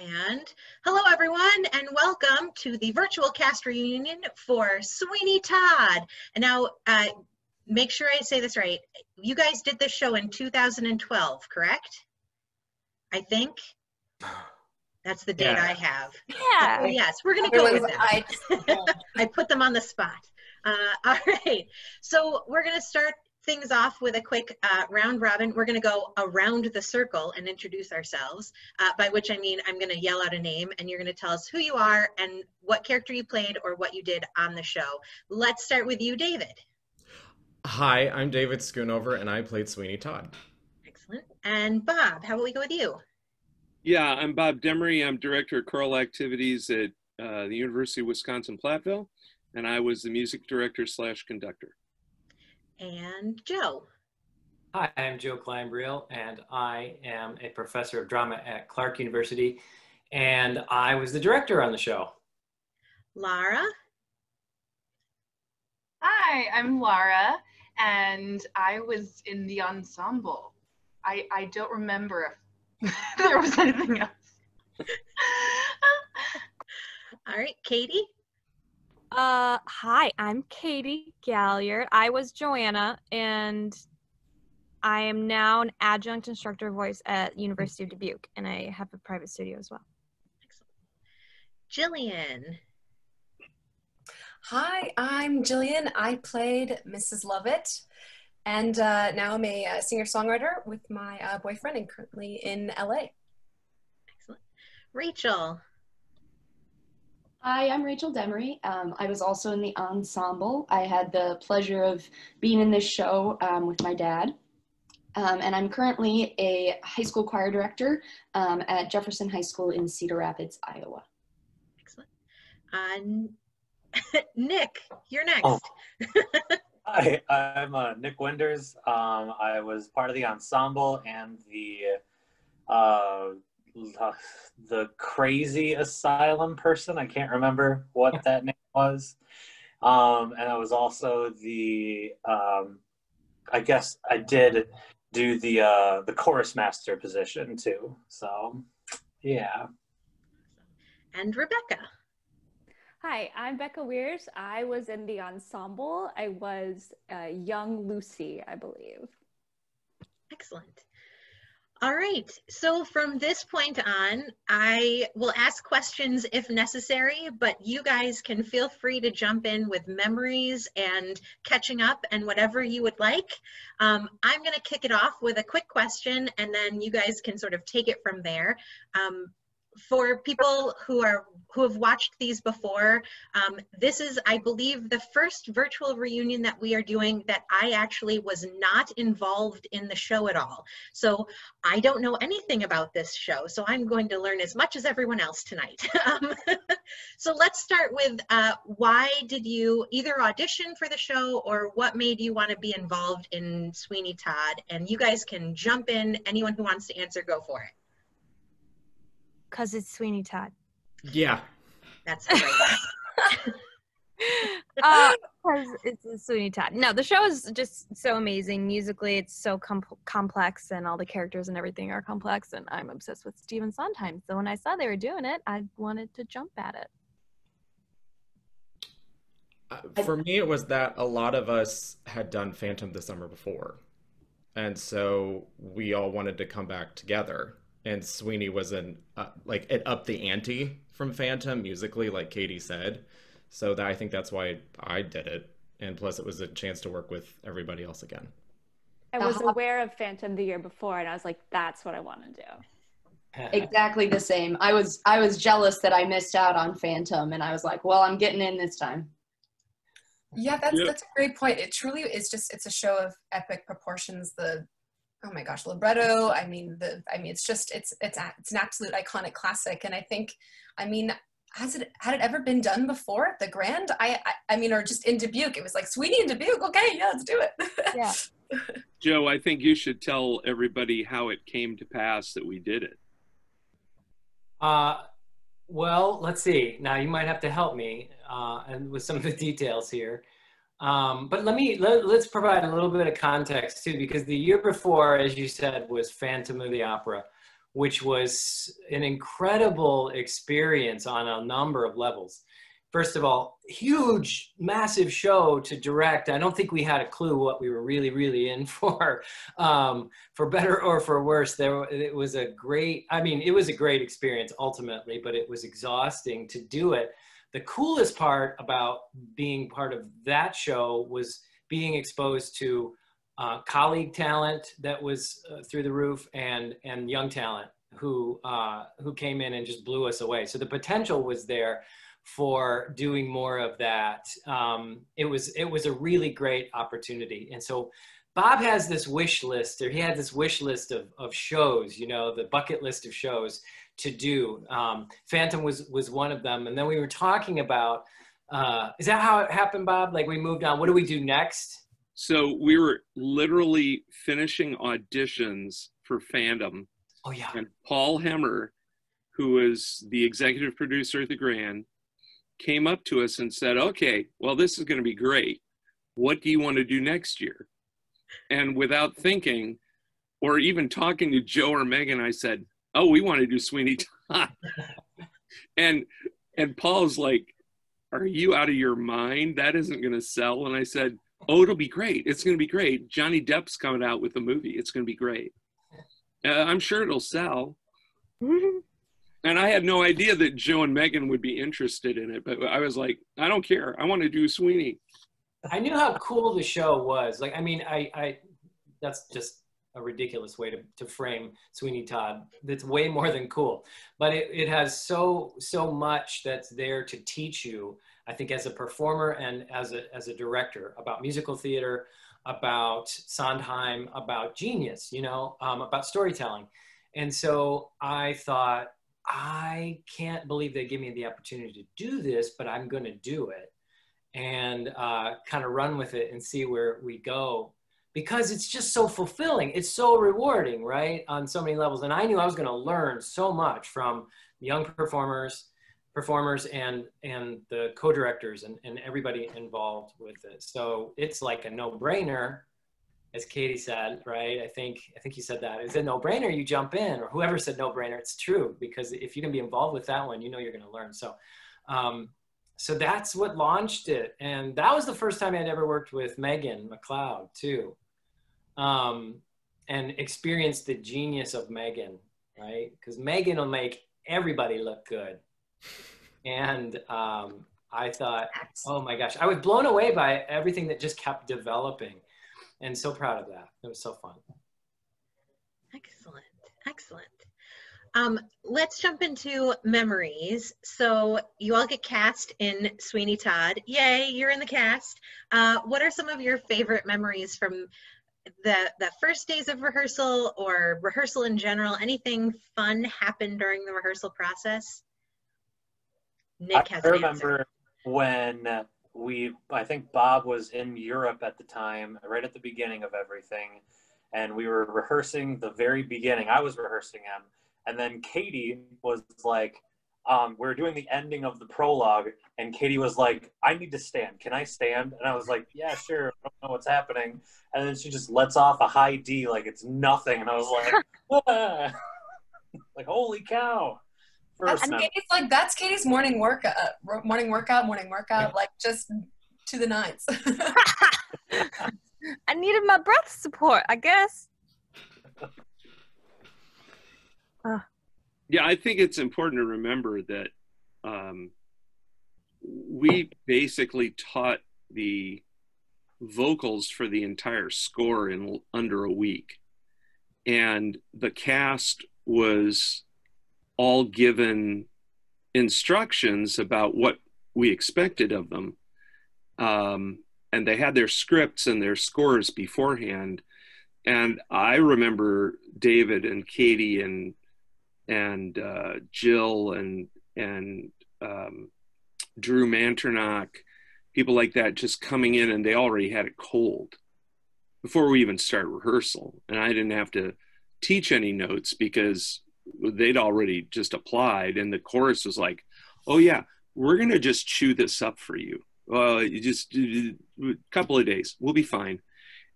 And hello, everyone, and welcome to the virtual cast reunion for Sweeny Todd. And now, make sure I say this right. You guys did this show in 2012, correct? I think. That's the date I have. Yeah. Oh, yes, we're going to go with that. I put them on the spot. All right. So we're going to start things off with a quick round robin. We're going to go around the circle and introduce ourselves, by which I mean I'm going to yell out a name and you're going to tell us who you are and what character you played or what you did on the show. Let's start with you, David. Hi, I'm David Schoonover and I played Sweeny Todd. Excellent. And Bob, how about we go with you? Yeah, I'm Bob Demery. I'm Director of Choral Activities at the University of Wisconsin-Platteville, and I was the music director / conductor. And Joe. Hi, I'm Joe Kleinbriel, and I am a professor of drama at Clark University, and I was the director on the show. Lara. Hi, I'm Lara, and I was in the ensemble. I don't remember if there was anything else. All right, Katie. Hi, I'm Katie Galliard. I was Joanna, and I am now an adjunct instructor voice at University of Dubuque, and I have a private studio as well. Excellent. Jillian. Hi, I'm Jillian. I played Mrs. Lovett, and now I'm a singer-songwriter with my boyfriend and currently in LA. Excellent. Rachel. Hi, I'm Rachel Demery. I was also in the ensemble. I had the pleasure of being in this show with my dad. And I'm currently a high school choir director at Jefferson High School in Cedar Rapids, Iowa. Excellent. Nick, you're next. Oh. Hi, I'm Nick Winders. I was part of the ensemble and the crazy asylum person. I can't remember what that name was. And I was also the, I guess I did do the chorus master position too. So, yeah. And Rebecca. Hi, I'm Becca Weirs. I was in the ensemble. I was young Lucy, I believe. Excellent. All right, so from this point on, I will ask questions if necessary, but you guys can feel free to jump in with memories and catching up and whatever you would like. I'm gonna kick it off with a quick question and then you guys can sort of take it from there. For people who have watched these before, this is, I believe, the first virtual reunion that we are doing that I actually was not involved in the show at all. So I don't know anything about this show, so I'm going to learn as much as everyone else tonight. So let's start with why did you either audition for the show or what made you want to be involved in Sweeny Todd? And you guys can jump in, anyone who wants to answer, go for it. Because it's Sweeny Todd. Yeah. That's right. Because it's Sweeny Todd. No, the show is just so amazing. Musically, it's so complex, and all the characters and everything are complex, and I'm obsessed with Stephen Sondheim. So when I saw they were doing it, I wanted to jump at it. For me, it was that a lot of us had done Phantom the summer before. And so we all wanted to come back together. And Sweeny was it upped the ante from Phantom musically, like Katie said. So I think that's why I did it. And plus it was a chance to work with everybody else again. I was aware of Phantom the year before, and I was like, that's what I want to do. Exactly the same. I was jealous that I missed out on Phantom, and I was like, well, I'm getting in this time. Yeah, that's a great point. It truly is it's a show of epic proportions. Oh my gosh, libretto. I mean, it's an absolute iconic classic. And I think, had it ever been done before at the Grand? Or just in Dubuque? It was like, Sweeny in Dubuque. Okay, yeah, let's do it. Yeah. Joe, I think you should tell everybody how it came to pass that we did it. Well, let's see. Now you might have to help me and with some of the details here. But let's provide a little bit of context too, because the year before, as you said, was Phantom of the Opera, which was an incredible experience on a number of levels. First of all, huge, massive show to direct. I don't think we had a clue what we were really, really in for better or for worse. It was a great, I mean, it was a great experience ultimately, but it was exhausting to do it. The coolest part about being part of that show was being exposed to colleague talent that was through the roof, and young talent who came in and just blew us away. So the potential was there for doing more of that. It was a really great opportunity. And so Bob has this wish list, or he had this wish list of shows, you know, the bucket list of shows to do. Phantom was one of them. And then we were talking about, is that how it happened, Bob? Like we moved on, what do we do next? So we were literally finishing auditions for Phantom. Oh yeah. And Paul Hemmer, who is the executive producer at the Grand, came up to us and said, okay, well, this is going to be great. What do you want to do next year? And without thinking or even talking to Joe or Megan, I said, oh, we want to do Sweeny Todd. and Paul's like, are you out of your mind? That isn't going to sell. And I said, oh, it'll be great. It's going to be great. Johnny Depp's coming out with a movie. It's going to be great. I'm sure it'll sell. And I had no idea that Joe and Megan would be interested in it, but I was like, I don't care. I want to do Sweeny. I knew how cool the show was. Like, I mean, I that's just a ridiculous way to frame Sweeny Todd. That's way more than cool, but it has so much that's there to teach you, I think, as a performer and as a director, about musical theater, about Sondheim, about genius, you know, about storytelling. And so I thought, I can't believe they give me the opportunity to do this, but I'm going to do it and kind of run with it and see where we go, because it's just so fulfilling. It's so rewarding, right? On so many levels. And I knew I was going to learn so much from young performers and the co-directors and everybody involved with it. So it's like a no-brainer, as Katie said, right? I think you said that. It's a no-brainer, you jump in, or whoever said no-brainer, it's true, because if you can be involved with that one, you know you're gonna learn. So so that's what launched it. And that was the first time I'd ever worked with Megan McLeod too. And experienced the genius of Megan, right? Because Megan will make everybody look good. And I thought, oh my gosh, I was blown away by everything that just kept developing. And so proud of that. It was so fun. Excellent, excellent. Let's jump into memories. So you all get cast in Sweeny Todd. Yay, you're in the cast. What are some of your favorite memories from the first days of rehearsal, or rehearsal in general? Anything fun happened during the rehearsal process? Nick has I an remember answer. when I think Bob was in Europe at the time, right at the beginning of everything, and we were rehearsing the very beginning. I was rehearsing him, and then Katie was like, we're doing the ending of the prologue, and Katie was like, I need to stand. Can I stand? And I was like, yeah, sure. I don't know what's happening. And then she just lets off a high D like it's nothing, and I was like, ah. Like, holy cow. And Katie's like, that's Katie's morning workout, like just to the nines. I needed my breath support, I guess. Yeah, I think it's important to remember that we basically taught the vocals for the entire score in under a week. And the cast was all given instructions about what we expected of them. And they had their scripts and their scores beforehand. And I remember David and Katie and Jill and Drew Manternock, people like that, just coming in, and they already had it cold before we even start rehearsal. And I didn't have to teach any notes because they'd already just applied, and the chorus was like, oh yeah, we're gonna just chew this up for you. You just a couple of days, we'll be fine.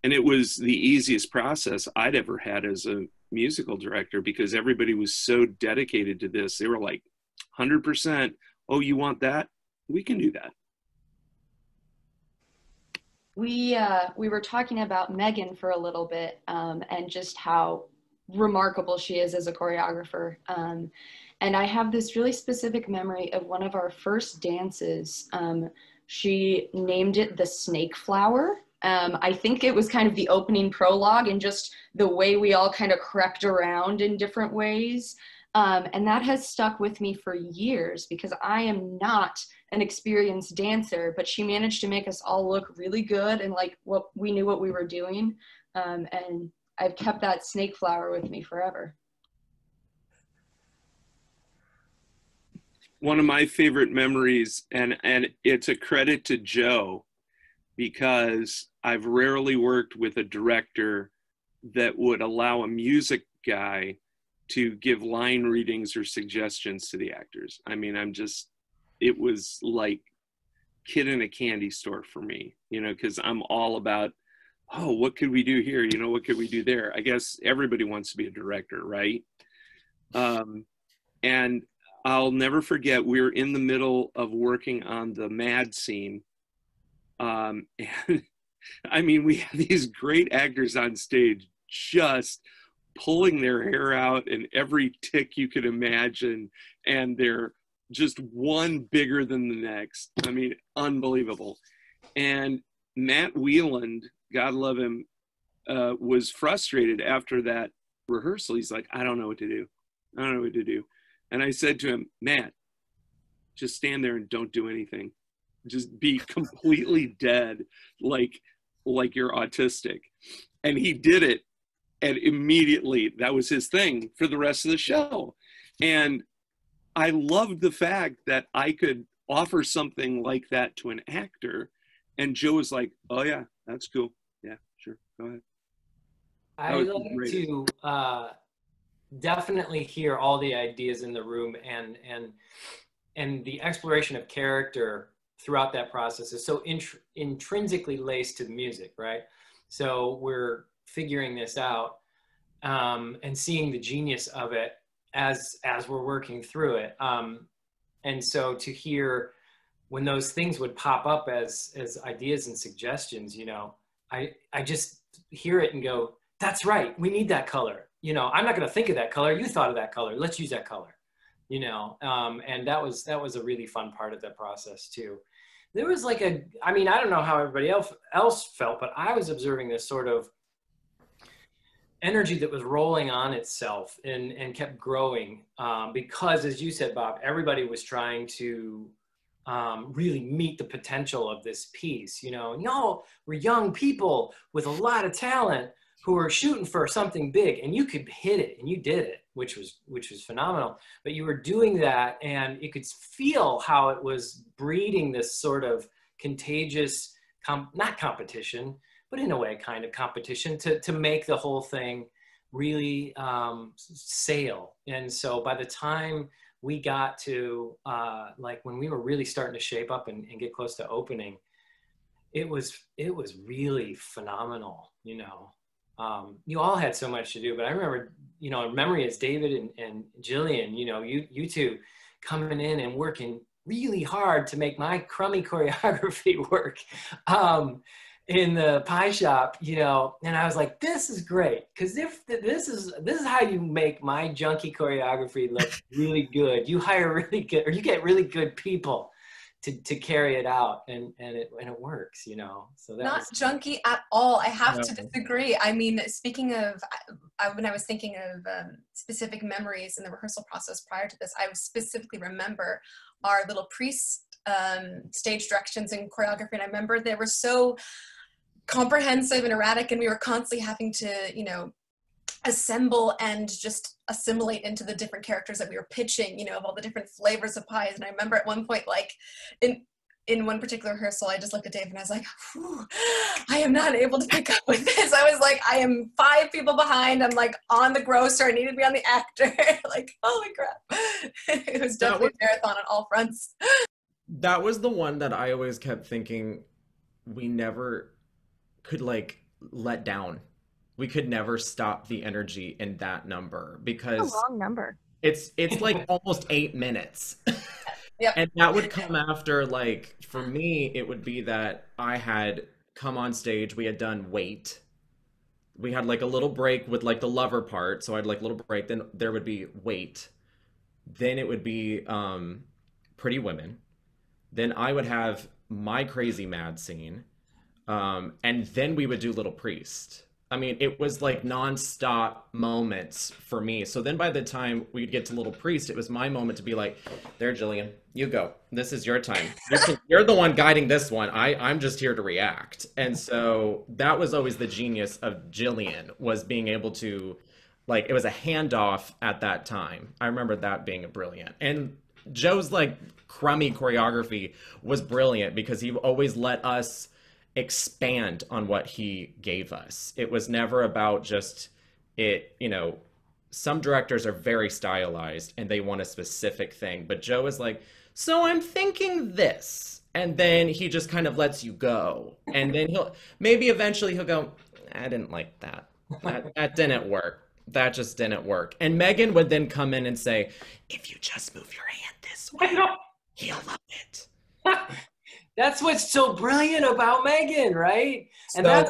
And it was the easiest process I'd ever had as musical director because everybody was so dedicated to this. They were like 100%. Oh, you want that? We can do that. We were talking about Megan for a little bit, and just how remarkable she is as a choreographer. And I have this really specific memory of one of our first dances. She named it the Snake Flower. I think it was kind of the opening prologue and just the way we all kind of crept around in different ways. And that has stuck with me for years because I am not an experienced dancer, but she managed to make us all look really good and like what we knew what we were doing. And I've kept that snake flower with me forever. One of my favorite memories, and it's a credit to Joe, because I've rarely worked with a director that would allow a music guy to give line readings or suggestions to the actors. I mean, it was like kid in a candy store for me, you know, because I'm all about, oh, what could we do here? You know, what could we do there? I guess everybody wants to be a director, right? And I'll never forget, we were in the middle of working on the Mad scene. And I mean, we have these great actors on stage just pulling their hair out and every tick you could imagine. And they're just one bigger than the next. I mean, unbelievable. And Matt Wieland, God love him, was frustrated after that rehearsal. He's like, I don't know what to do. I don't know what to do. And I said to him, Matt, just stand there and don't do anything. Just be completely dead, like you're autistic. And he did it. And immediately that was his thing for the rest of the show. And I loved the fact that I could offer something like that to an actor. And Joe was like, oh yeah, that's cool. Yeah, sure, go ahead. I like to definitely hear all the ideas in the room, and the exploration of character throughout that process is so intrinsically laced to the music, right? So we're figuring this out and seeing the genius of it as we're working through it. And so to hear when those things would pop up as ideas and suggestions, you know, I just hear it and go, that's right, we need that color. You know, I'm not going to think of that color. You thought of that color. Let's use that color. You know, and that was a really fun part of the process too. There was like I mean, I don't know how everybody else felt, but I was observing this sort of energy that was rolling on itself and kept growing because, as you said, Bob, everybody was trying to really meet the potential of this piece. You know, y'all were young people with a lot of talent who were shooting for something big, and you could hit it, and you did it, which was phenomenal. But you were doing that, and you could feel how it was breeding this sort of contagious, not competition, but in a way, kind of competition to make the whole thing really sail. And so by the time we got to like when we were really starting to shape up and get close to opening, it was really phenomenal, you know. You all had so much to do, but I remember, you know, memory is David and Jillian, you know, you two coming in and working really hard to make my crummy choreography work in the pie shop, you know, and I was like, this is great, because if this is how you make my junky choreography look really good. You hire really good, or you get really good people to carry it out, and it works, you know. So that not junky at all. I have to disagree. I mean, speaking of, when I was thinking of specific memories in the rehearsal process prior to this, I specifically remember our little stage directions and choreography, and I remember they were so comprehensive and erratic, and we were constantly having to, you know, assemble and just assimilate into the different characters that we were pitching, you know, of all the different flavors of pies. And I remember at one point, like in one particular rehearsal, I just looked at Dave and I was like, I am not able to pick up with this. I was like, I am 5 people behind. I'm like on the grosser. I need to be on the actor. Like, holy crap. It was definitely a marathon on all fronts. That was the one that I always kept thinking we never could like let down. we could never stop the energy in that number because It's a long number. it's like almost 8 minutes. Yep. And that would come after, like, for me, it would be that I had come on stage, we had done Wait. We had like a little break with like the lover part, so I'd like a little break, then there would be Wait. Then it would be Pretty Women. Then I would have my crazy mad scene. And then we would do Little Priest. I mean, it was like nonstop moments for me. So then by the time we'd get to Little Priest, it was my moment to be like, there, Jillian, you go. This is your time. You're the one guiding this one. I'm just here to react. And so that was always the genius of Jillian, was being able to, like, it was a handoff at that time. I remember that being brilliant. And Joe's like crummy choreography was brilliant because he always let us expand on what he gave us. It was never about just it, you know, some directors are very stylized and they want a specific thing, but Joe is like, so I'm thinking this, and then he just kind of lets you go, and then maybe eventually he'll go, I didn't like that. That didn't work. That just didn't work. And Megan would then come in and say, if you just move your hand this way, he'll love it. That's what's so brilliant about Megan, right? And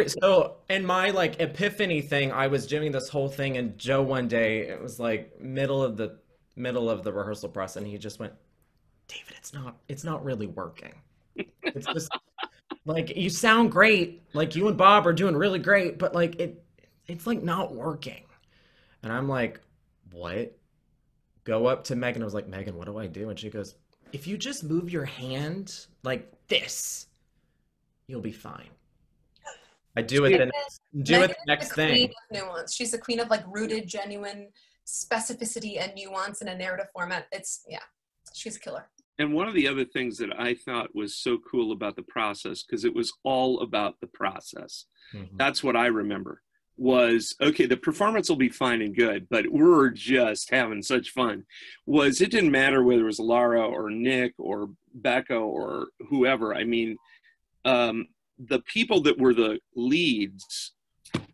so in my like epiphany thing, I was doing this whole thing, and Joe one day, it was like middle of the rehearsal process, and he just went, David, it's not really working. It's just like, you sound great, like you and Bob are doing really great, but like it's like not working. And I'm like, what? Go up to Megan. I was like, Megan, what do I do? And she goes, if you just move your hand like this, you'll be fine. I do it the next thing. Queen of nuance. She's the queen of like rooted, genuine specificity and nuance in a narrative format. She's a killer. And one of the other things that I thought was so cool about the process, because it was all about the process. Mm-hmm. That's what I remember. Was, okay, the performance will be fine and good, but we're just having such fun. It didn't matter whether it was Lara or Nick or Becca or whoever. I mean, the people that were the leads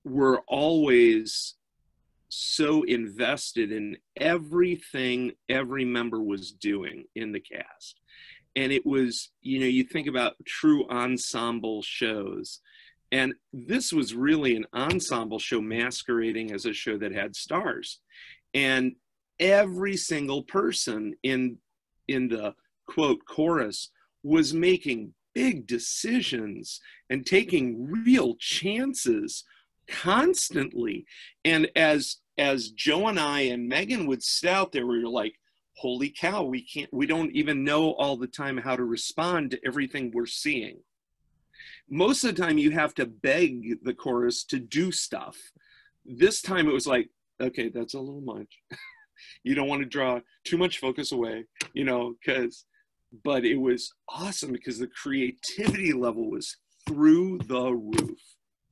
were always so invested in everything every member was doing in the cast. And it was, you know, you think about true ensemble shows, and this was really an ensemble show masquerading as a show that had stars. And every single person in the quote chorus was making big decisions and taking real chances constantly. And as Joe and I and Megan would sit out there, we were like, holy cow, we don't even know all the time how to respond to everything we're seeing. Most of the time you have to beg the chorus to do stuff. This time it was like, okay, that's a little much. You don't want to draw too much focus away, you know, but it was awesome because the creativity level was through the roof.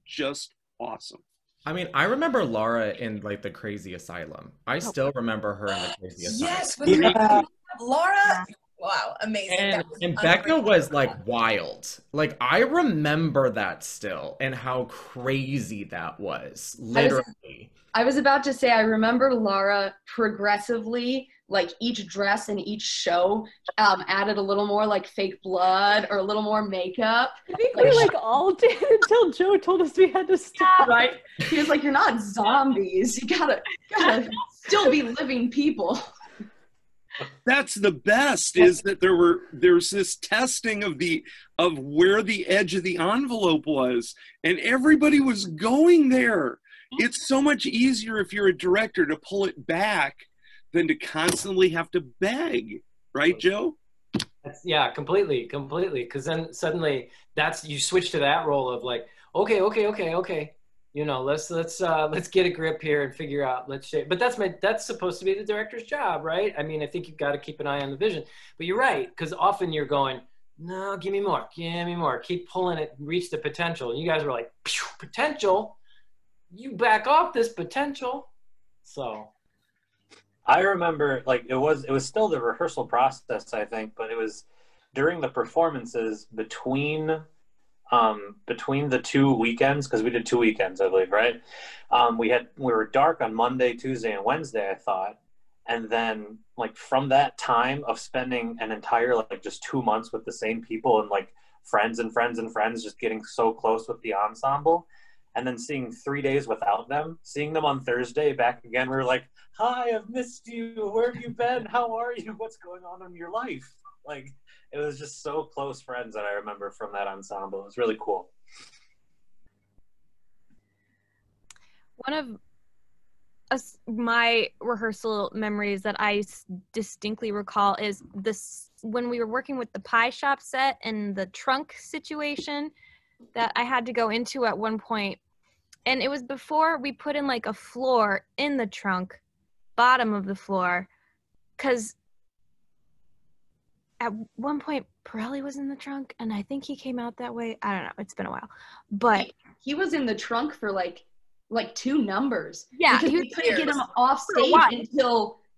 Just awesome. I mean, I remember Laura in like the Crazy Asylum. I still remember her in the Crazy Asylum. Yes, Laura. Wow, amazing. And Becca was like wild. Like, I remember that still, and how crazy that was, literally. I was about to say, I remember Laura progressively, like each dress and each show added a little more like fake blood or a little more makeup. I think we like all did until Joe told us we had to stop. Right? He was like, you're not zombies. You gotta still be living people. That's the best, is that there's this testing of where the edge of the envelope was, and everybody was going there. It's so much easier if you're a director to pull it back than to constantly have to beg, right, Joe? Yeah, completely. Because then suddenly you switch to that role of like, okay. You know, let's get a grip here and figure out, but that's supposed to be the director's job, right? I mean, I think you've got to keep an eye on the vision. But you're right, because often you're going, no, give me more, keep pulling it, reach the potential. And you guys were like, potential? You back off this potential. So I remember, like, it was still the rehearsal process, I think, but it was during the performances between between the 2 weekends, because we did 2 weekends, I believe, right? We were dark on Monday, Tuesday, and Wednesday, I thought. And then like from that time of spending an entire like just 2 months with the same people and like friends and friends and friends, just getting so close with the ensemble, and then seeing 3 days without them, seeing them on Thursday back again, we were like, hi, I've missed you. Where have you been? How are you? What's going on in your life? Like, it was just so close friends that I remember from that ensemble. It was really cool. One of my rehearsal memories that I distinctly recall is this when we were working with the pie shop set and the trunk situation that I had to go into at one point. And it was before we put in like a floor in the trunk, bottom of the floor, because at one point Pirelli was in the trunk and I think he came out that way. I don't know. It's been a while. But he was in the trunk for like 2 numbers. Yeah. Because we couldn't get him off stage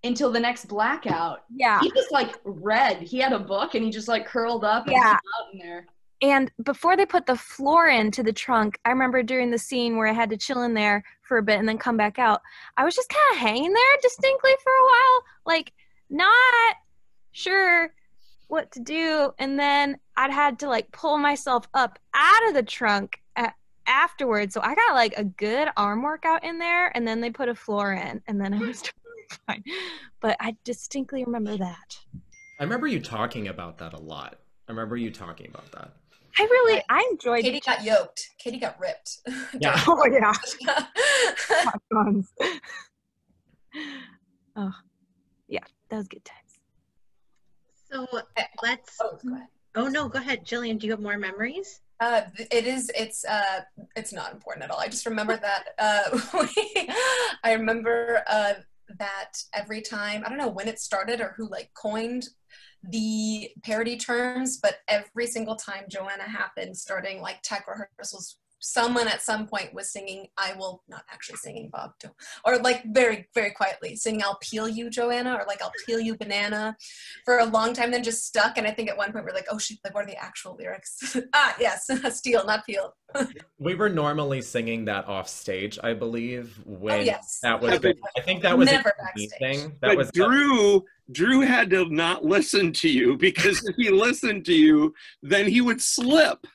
until the next blackout. Yeah. He just like read. He had a book and he just like curled up and hung out in there. And before they put the floor into the trunk, I remember during the scene where I had to chill in there for a bit and then come back out, I was just kind of hanging there distinctly for a while, like not sure what to do. And then I'd had to like pull myself up out of the trunk afterwards. So I got like a good arm workout in there, and then they put a floor in, and then I was totally fine. But I distinctly remember that. I remember you talking about that a lot. I enjoyed. Katie got yoked. Katie got ripped. Yeah. Oh yeah. Oh yeah, that was good times. So let's. Oh no, go ahead, Jillian. Do you have more memories? It's not important at all. I just remember that I remember that every time, I don't know when it started or who like coined the parody terms, but every single time Joanna happened, starting like tech rehearsals, someone at some point was singing, not actually singing Bob, or like very, very quietly singing, I'll peel you, Joanna, or like, I'll peel you, banana, for a long time, then just stuck. And I think at one point we're like, oh shit, like what are the actual lyrics? Yes, steal, not peel. We were normally singing that off stage, I believe, when yes. that was, I think that was never a backstage thing. That was Drew had to not listen to you, because if he listened to you, then he would slip.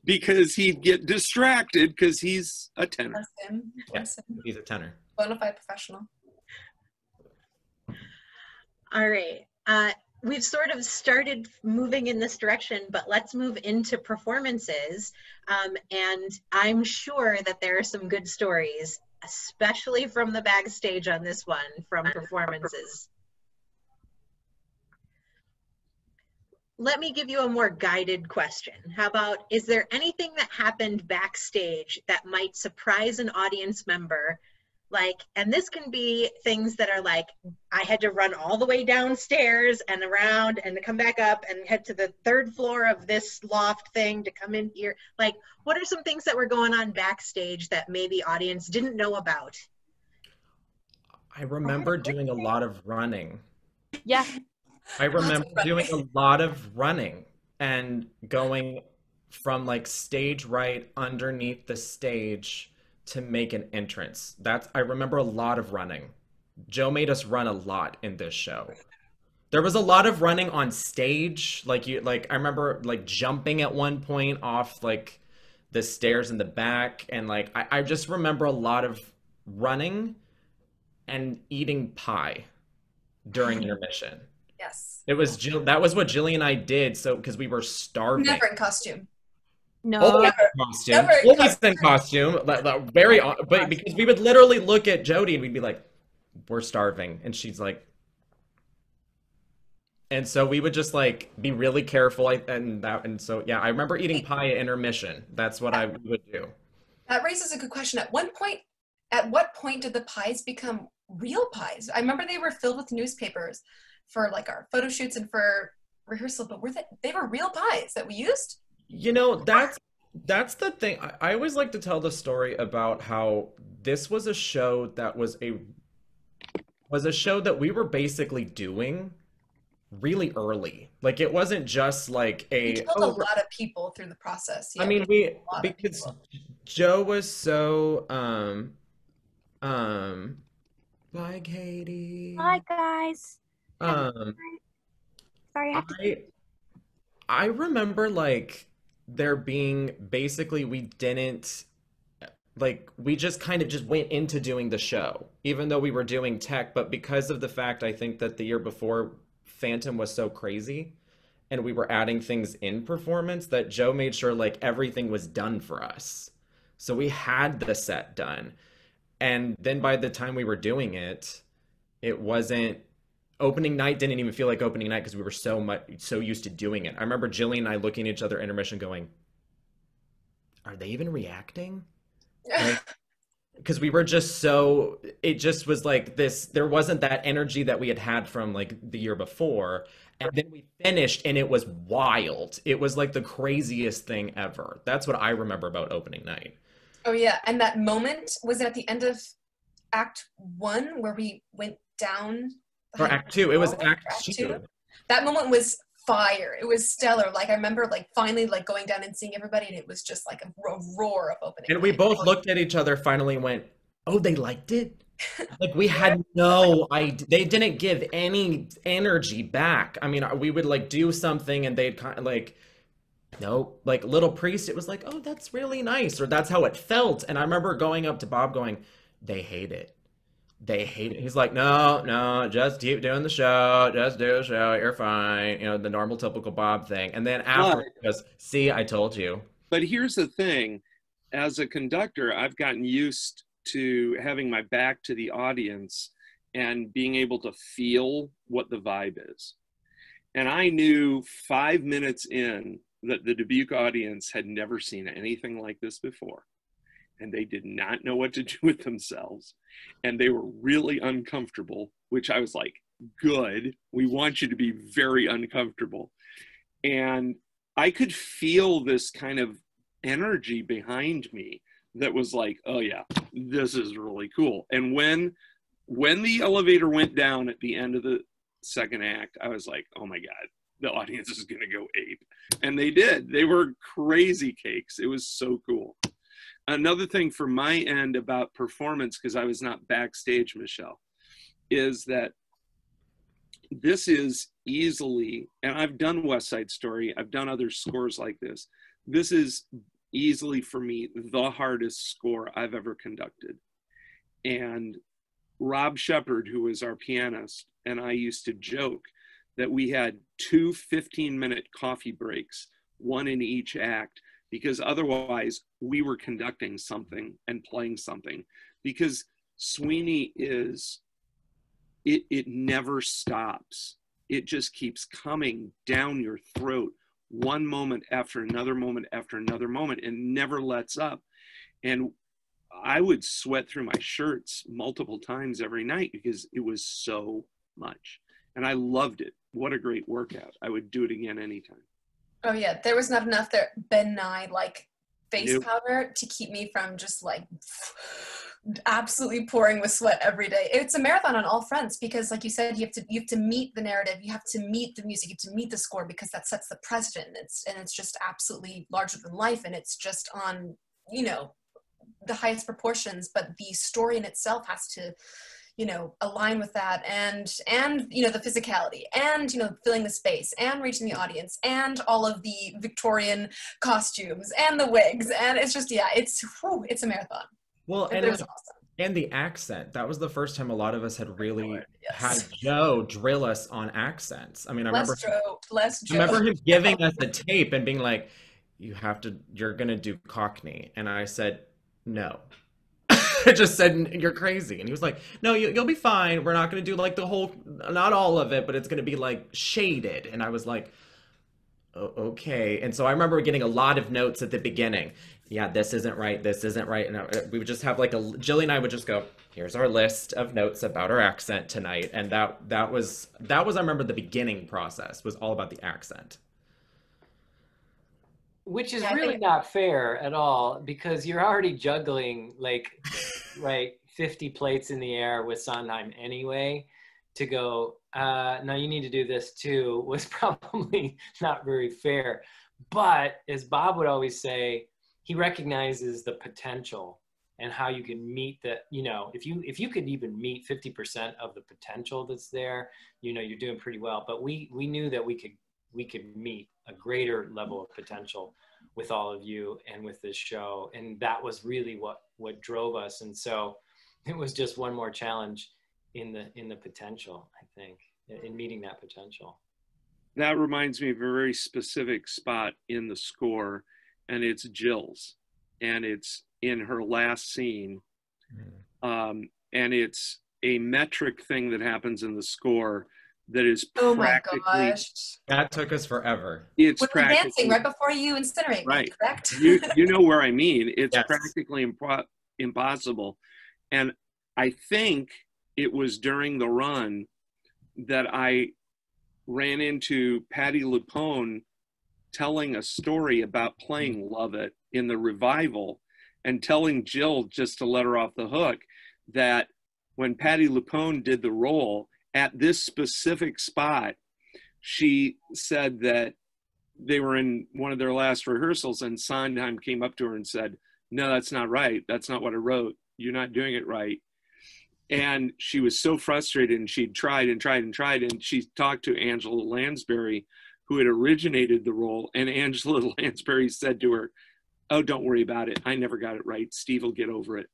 Because he'd get distracted because he's a tenor. Yes, he's a tenor. Bonafide professional. All right. We've sort of started moving in this direction, but let's move into performances. And I'm sure that there are some good stories, especially from the backstage on this one, from performances. Let me give you a more guided question. How about, is there anything that happened backstage that might surprise an audience member? Like, and this can be things that are like, I had to run all the way downstairs and around and to come back up and head to the 3rd floor of this loft thing to come in here. Like, what are some things that were going on backstage that maybe audience didn't know about? I remember doing a lot of running. Yeah. I remember doing a lot of running and going from like stage right underneath the stage to make an entrance. I remember a lot of running. Joe made us run a lot in this show. There was a lot of running on stage. I remember like jumping at one point off like the stairs in the back, and like I just remember a lot of running and eating pie during intermission. Yes. That was what Jillian and I did, so because we were starving. Never in costume. No. Always in costume. Always in costume. But because we would literally look at Jody and we'd be like, we're starving. And she's like, and so we would just like be really careful. And so, yeah, I remember eating pie at intermission. That's what I would do. That raises a good question. At what point did the pies become real pies? I remember they were filled with newspapers for like our photo shoots and for rehearsal, but they were real pies that we used? You know, that's the thing. I always like to tell the story about how this was a show that was a show that we were basically doing really early. Like it wasn't just like We killed a lot of people through the process. I Yeah, mean, because Joe was so um bye Katie. Bye, guys. Um Sorry, I have to. I remember like there being basically we didn't like we just kind of just went into doing the show even though we were doing tech, but because of the fact I think that the year before Phantom was so crazy and we were adding things in performance that Joe made sure like everything was done for us. So we had the set done. And then by the time we were doing it, it wasn't opening night didn't even feel like opening night because we were so used to doing it. I remember Jillian and I looking at each other intermission going, are they even reacting? Because we were just so, it just was like this, there wasn't that energy that we had from like the year before. And then we finished and it was wild. It was like the craziest thing ever. That's what I remember about opening night. Oh yeah, and that moment was at the end of Act 1 where we went down. Or Act 2. It was Act 2. That moment was fire. It was stellar. Like I remember like finally like going down and seeing everybody and it was just like a roar of opening. And we both looked at each other finally and went, oh, they liked it? Like we had no idea. They didn't give any energy back. I mean, we would like do something and they'd kind of like, nope. Like Little Priest, it was like, oh, that's really nice. Or that's how it felt. And I remember going up to Bob going, they hate it. They hate it. He's like, no, just keep doing the show. Just do the show. You're fine. You know, the normal, typical Bob thing. And then after, he goes, see, I told you. But here's the thing. As a conductor, I've gotten used to having my back to the audience and being able to feel what the vibe is. And I knew 5 minutes in that the Dubuque audience had never seen anything like this before. And they did not know what to do with themselves. And they were really uncomfortable, which I was like, good. We want you to be very uncomfortable. And I could feel this kind of energy behind me that was like, oh yeah, this is really cool. And when the elevator went down at the end of the second act, I was like, oh my God, the audience is gonna go ape. And they did. They were crazy cakes. It was so cool. Another thing from my end about performance, because I was not backstage, Michelle, is that this is easily, and I've done West Side Story, I've done other scores like this. This is easily for me the hardest score I've ever conducted. And Rob Shepard, who was our pianist, and I used to joke that we had 2 15-minute coffee breaks, one in each act, because otherwise we were conducting something and playing something. Because Sweeny is, it never stops. It just keeps coming down your throat, one moment after another moment after another moment, and never lets up. And I would sweat through my shirts multiple times every night because it was so much. And I loved it. What a great workout. I would do it again anytime. Oh yeah, there was not enough there Ben Nye like face powder to keep me from just like absolutely pouring with sweat every day. It's a marathon on all fronts because like you said, you have to meet the narrative, you have to meet the music, you have to meet the score because that sets the precedent. It's just absolutely larger than life and it's just on, you know, the highest proportions, but the story in itself has to, you know, align with that and you know the physicality and you know filling the space and reaching the audience and all of the Victorian costumes and the wigs and it's just it's a marathon. Well, and it was awesome. And the accent, that was the first time a lot of us had really had Joe drill us on accents. I mean, I remember him giving us a tape and being like, you're gonna do Cockney, and I said no. I just said, you're crazy. And he was like, no, you'll be fine. We're not going to do like the whole, not all of it, but it's going to be like shaded. And I was like, oh, okay. And so I remember getting a lot of notes at the beginning. Yeah, this isn't right. This isn't right. And we would just have like Jilly and I would just go, here's our list of notes about our accent tonight. And that was, I remember the beginning process was all about the accent. Which is really not fair at all because you're already juggling like, right, 50 plates in the air with Sondheim anyway. to go, no, you need to do this too, was probably not very fair. But as Bob would always say, he recognizes the potential and how you can meet the, if you could even meet 50% of the potential that's there, you're doing pretty well. But we knew that we could meet a greater level of potential with all of you and with this show. And that was really what drove us. And so it was just one more challenge in the potential, I think, in meeting that potential. That reminds me of a very specific spot in the score, and it's Jill's, and it's in her last scene. And it's a metric thing that happens in the score that is practically, oh my gosh, that took us forever. It's when we're dancing right before you incinerate, right? Me, correct? you know where I mean. It's Yes. practically impossible. And I think it was during the run that I ran into Patty Lupone telling a story about playing Love It in the revival, and telling Jill, just to let her off the hook, that when Patty Lupone did the role at this specific spot, she said that they were in one of their last rehearsals and Sondheim came up to her and said, no, that's not right. That's not what I wrote. You're not doing it right. And she was so frustrated, and she'd tried and tried and tried. And she talked to Angela Lansbury, who had originated the role. And Angela Lansbury said to her, oh, don't worry about it. I never got it right. Steve will get over it.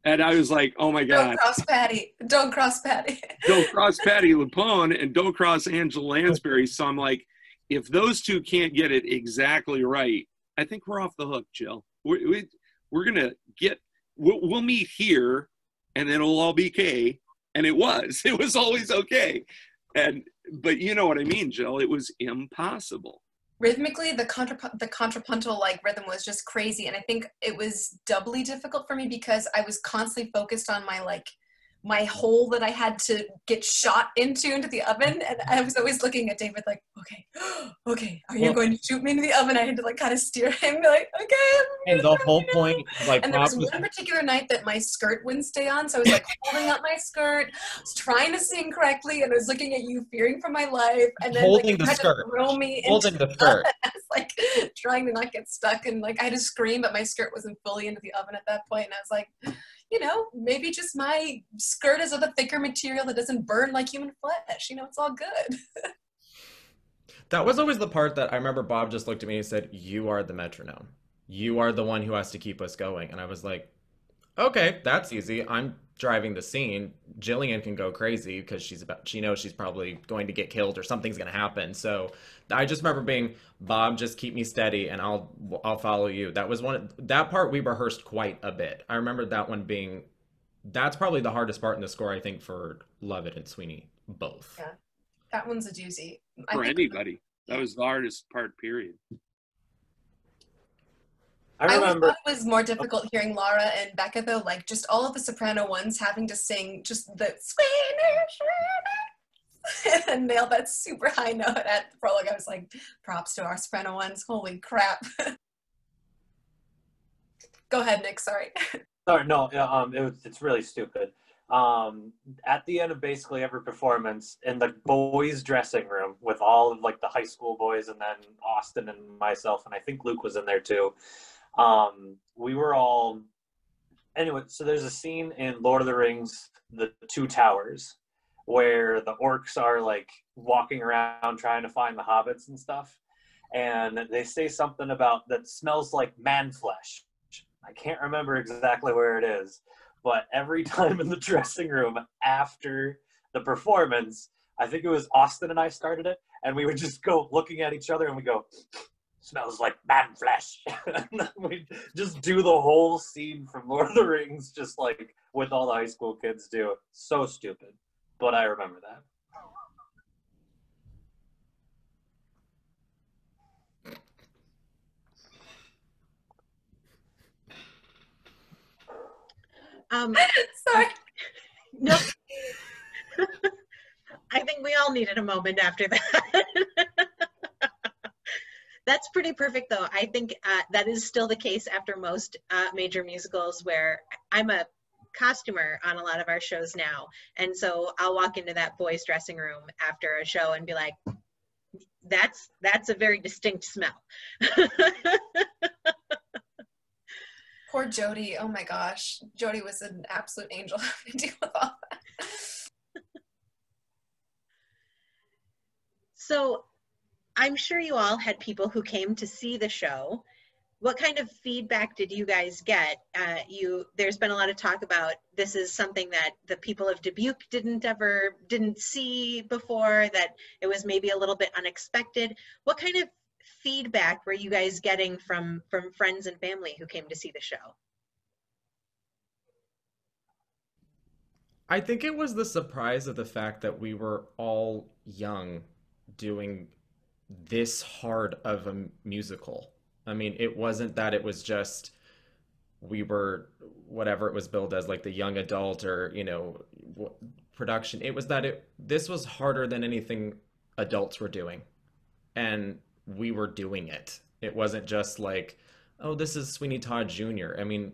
And I was like, oh my God. Don't cross Patty. Don't cross Patty. Don't cross Patty Lupone and don't cross Angela Lansbury. So I'm like, if those two can't get it exactly right, I think we're off the hook, Jill. We're going to we'll meet here and then it'll all be okay. And it was always okay. But you know what I mean, Jill, it was impossible. Rhythmically, the contrapuntal rhythm was just crazy, and I think it was doubly difficult for me because I was constantly focused on my hole that I had to get shot into the oven, and I was always looking at David like, okay, are you going to shoot me into the oven? I had to kind of steer him, be like, okay. And the whole point, and there was one particular night that my skirt wouldn't stay on, so I was holding up my skirt, I was trying to sing correctly, and I was looking at you, fearing for my life, and then holding the skirt, holding the skirt. I was trying to not get stuck, and I had to scream, but my skirt wasn't fully into the oven at that point, and I was like, maybe just my skirt is of a thicker material that doesn't burn like human flesh. It's all good. That was always the part that I remember Bob just looked at me and said, you are the metronome. You are the one who has to keep us going. And I was like, okay, that's easy. I'm driving the scene. Jillian can go crazy because she knows she's probably going to get killed or something's going to happen. So I just remember being, Bob, just keep me steady and I'll follow you. That was that part we rehearsed quite a bit. I remember that one being, that's probably the hardest part in the score, I think, for Love It and Sweeny both. Yeah, that one's a doozy. For anybody. That was the hardest part, period. I thought it was more difficult hearing Laura and Becca, though, just all of the soprano ones having to sing just the Sweeny and nail that super high note at the prologue. I was like, props to our soprano ones. Holy crap. Go ahead, Nick, sorry. Sorry, no, it's really stupid. At the end of basically every performance, in the boys' dressing room with all of the high school boys and then Austin and myself, and I think Luke was in there too, we were all, anyway, so there's a scene in Lord of the Rings, The Two Towers, where the orcs are walking around trying to find the hobbits and stuff, and they say something about that smells like man flesh. I can't remember exactly where it is, but every time in the dressing room after the performance, I think it was Austin and I started it, and we would just go looking at each other and we go, smells like man flesh. And then we just do the whole scene from Lord of the Rings, just with all the high school kids do. So stupid, but I remember that. Sorry. No. I think we all needed a moment after that. That's pretty perfect, though. I think that is still the case after most major musicals, where I'm a costumer on a lot of our shows now. And so I'll walk into that boys' dressing room after a show and be like, that's a very distinct smell. Poor Jody. Oh my gosh. Jody was an absolute angel having to deal with all that. So I'm sure you all had people who came to see the show. What kind of feedback did you guys get? There's been a lot of talk about this is something that the people of Dubuque didn't see before, that it was maybe a little bit unexpected. What kind of feedback were you guys getting from friends and family who came to see the show? I think it was the surprise of the fact that we were all young doing this hard of a musical. I mean, it wasn't that it was just we were whatever it was billed as, like the young adult or, you know, production. It was that this was harder than anything adults were doing. And we were doing it. It wasn't just like, oh, this is Sweeny Todd Jr. I mean,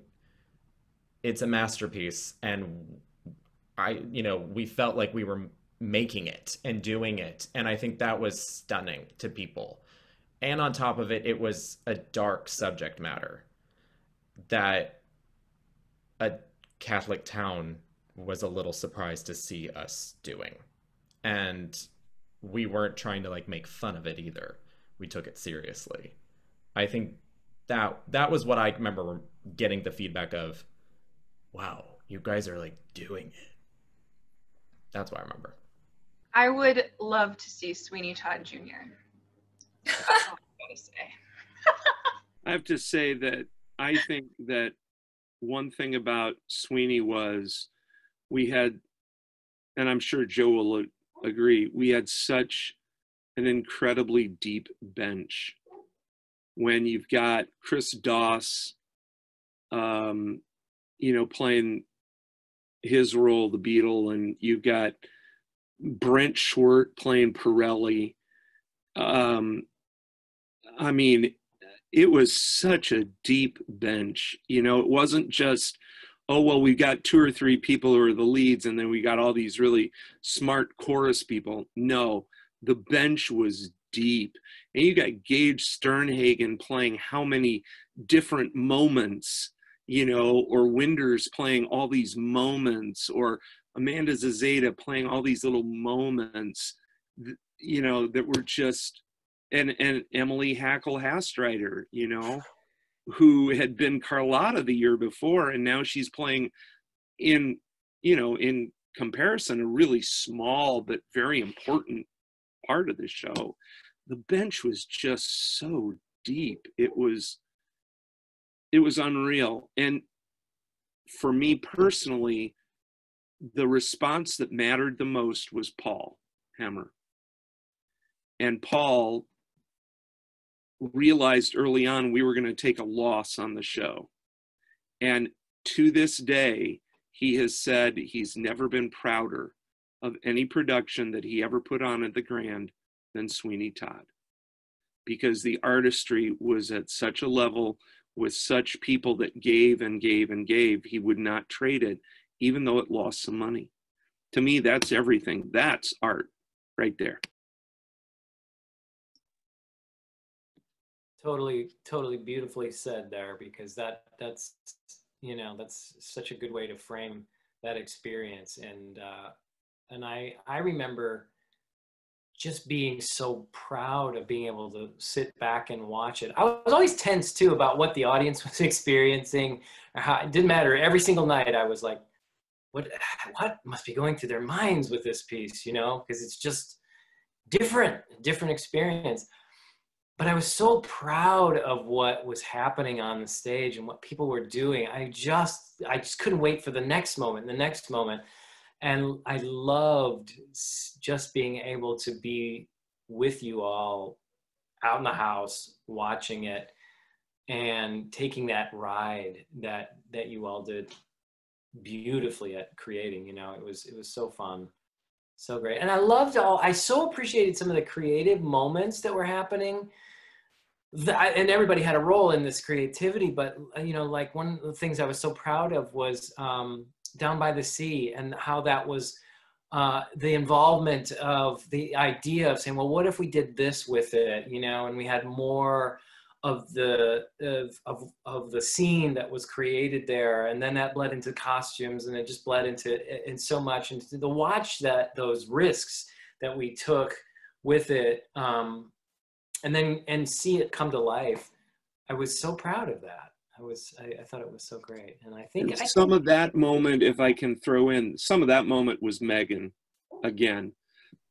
it's a masterpiece, and we felt like we were making it and doing it, and I think that was stunning to people. And on top of it, it was a dark subject matter that a Catholic town was a little surprised to see us doing, and we weren't trying to like make fun of it either. We took it seriously. I think that was what I remember getting the feedback of, wow, you guys are like doing it. That's what I remember. I would love to see Sweeny Todd Jr. That's all I gotta say. I have to say that I think that one thing about Sweeny was we had, and I'm sure Joe will agree, we had such an incredibly deep bench. When you've got Chris Doss, playing his role, the Beatle, and you've got Brent Schwert playing Pirelli. I mean, it was such a deep bench. You know, it wasn't just, oh, well, we got 2 or 3 people who are the leads, and then we got all these really smart chorus people. No, the bench was deep. And you got Gage Sternhagen playing how many different moments, or Winders playing all these moments, or Amanda Zazeta playing all these little moments, that were just, and Emily Hackle-Hastreiter, who had been Carlotta the year before, and now she's playing in comparison, a really small but very important part of the show. The bench was just so deep. It was unreal. And for me personally, the response that mattered the most was Paul Hammer. And Paul realized early on we were going to take a loss on the show. And to this day, he has said he's never been prouder of any production that he ever put on at the Grand than Sweeny Todd, because the artistry was at such a level with such people that gave and gave and gave. He would not trade it, even though it lost some money. To me, that's everything. That's art right there. Totally beautifully said there, because that's such a good way to frame that experience. And I remember just being so proud of being able to sit back and watch it. I was always tense too about what the audience was experiencing. It didn't matter. Every single night I was like, what must be going through their minds with this piece, because it's just different experience. But I was so proud of what was happening on the stage and what people were doing. I just couldn't wait for the next moment. And I loved just being able to be with you all out in the house, watching it and taking that ride that you all did beautifully at creating. It was so fun, so great. And I so appreciated some of the creative moments that were happening. And everybody had a role in this creativity, but like one of the things I was so proud of was down by the sea, and how that was the involvement of the idea of saying, well, what if we did this with it, you know, and we had more of the of the scene that was created there, and then that bled into costumes, and it just bled into and so much, and to watch those risks that we took with it, and see it come to life. I was so proud of that. I thought it was so great, and I think some of that moment, if I can throw in, some of that moment was Megan. Again,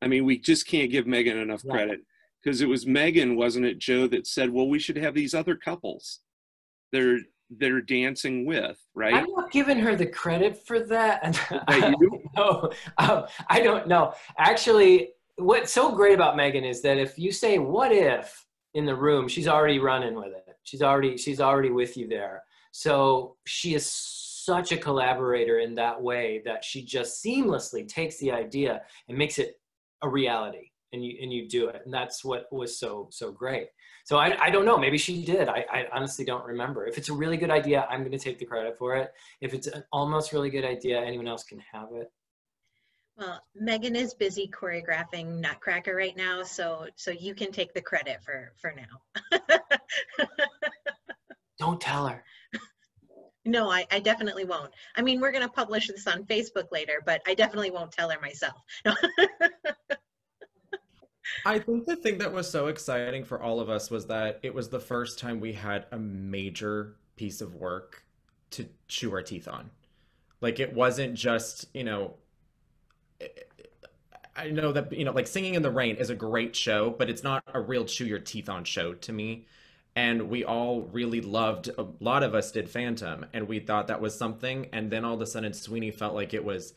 I mean, we just can't give Megan enough credit, because it was Megan, wasn't it, Joe, that said, well, we should have these other couples they're dancing with, right? I'm not giving her the credit for that. You? No, I don't know. Actually, what's so great about Megan is that if you say "what if" in the room, she's already running with it. She's already with you there. So she is such a collaborator in that way, that she just seamlessly takes the idea and makes it a reality, and you do it. And that's what was so great. So I don't know, maybe she did. I honestly don't remember. If it's a really good idea, I'm going to take the credit for it. If it's an almost really good idea, anyone else can have it. Well, Megan is busy choreographing Nutcracker right now, so you can take the credit for now. Don't tell her. No, I definitely won't. I mean, we're going to publish this on Facebook later, but I definitely won't tell her myself. I think the thing that was so exciting for all of us was that it was the first time we had a major piece of work to chew our teeth on. Like, it wasn't just, you know, I know that, you know, like Singing in the Rain is a great show, but it's not a real chew your teeth on show to me. And we all really loved, a lot of us did Phantom, and we thought that was something. And then all of a sudden Sweeney felt like this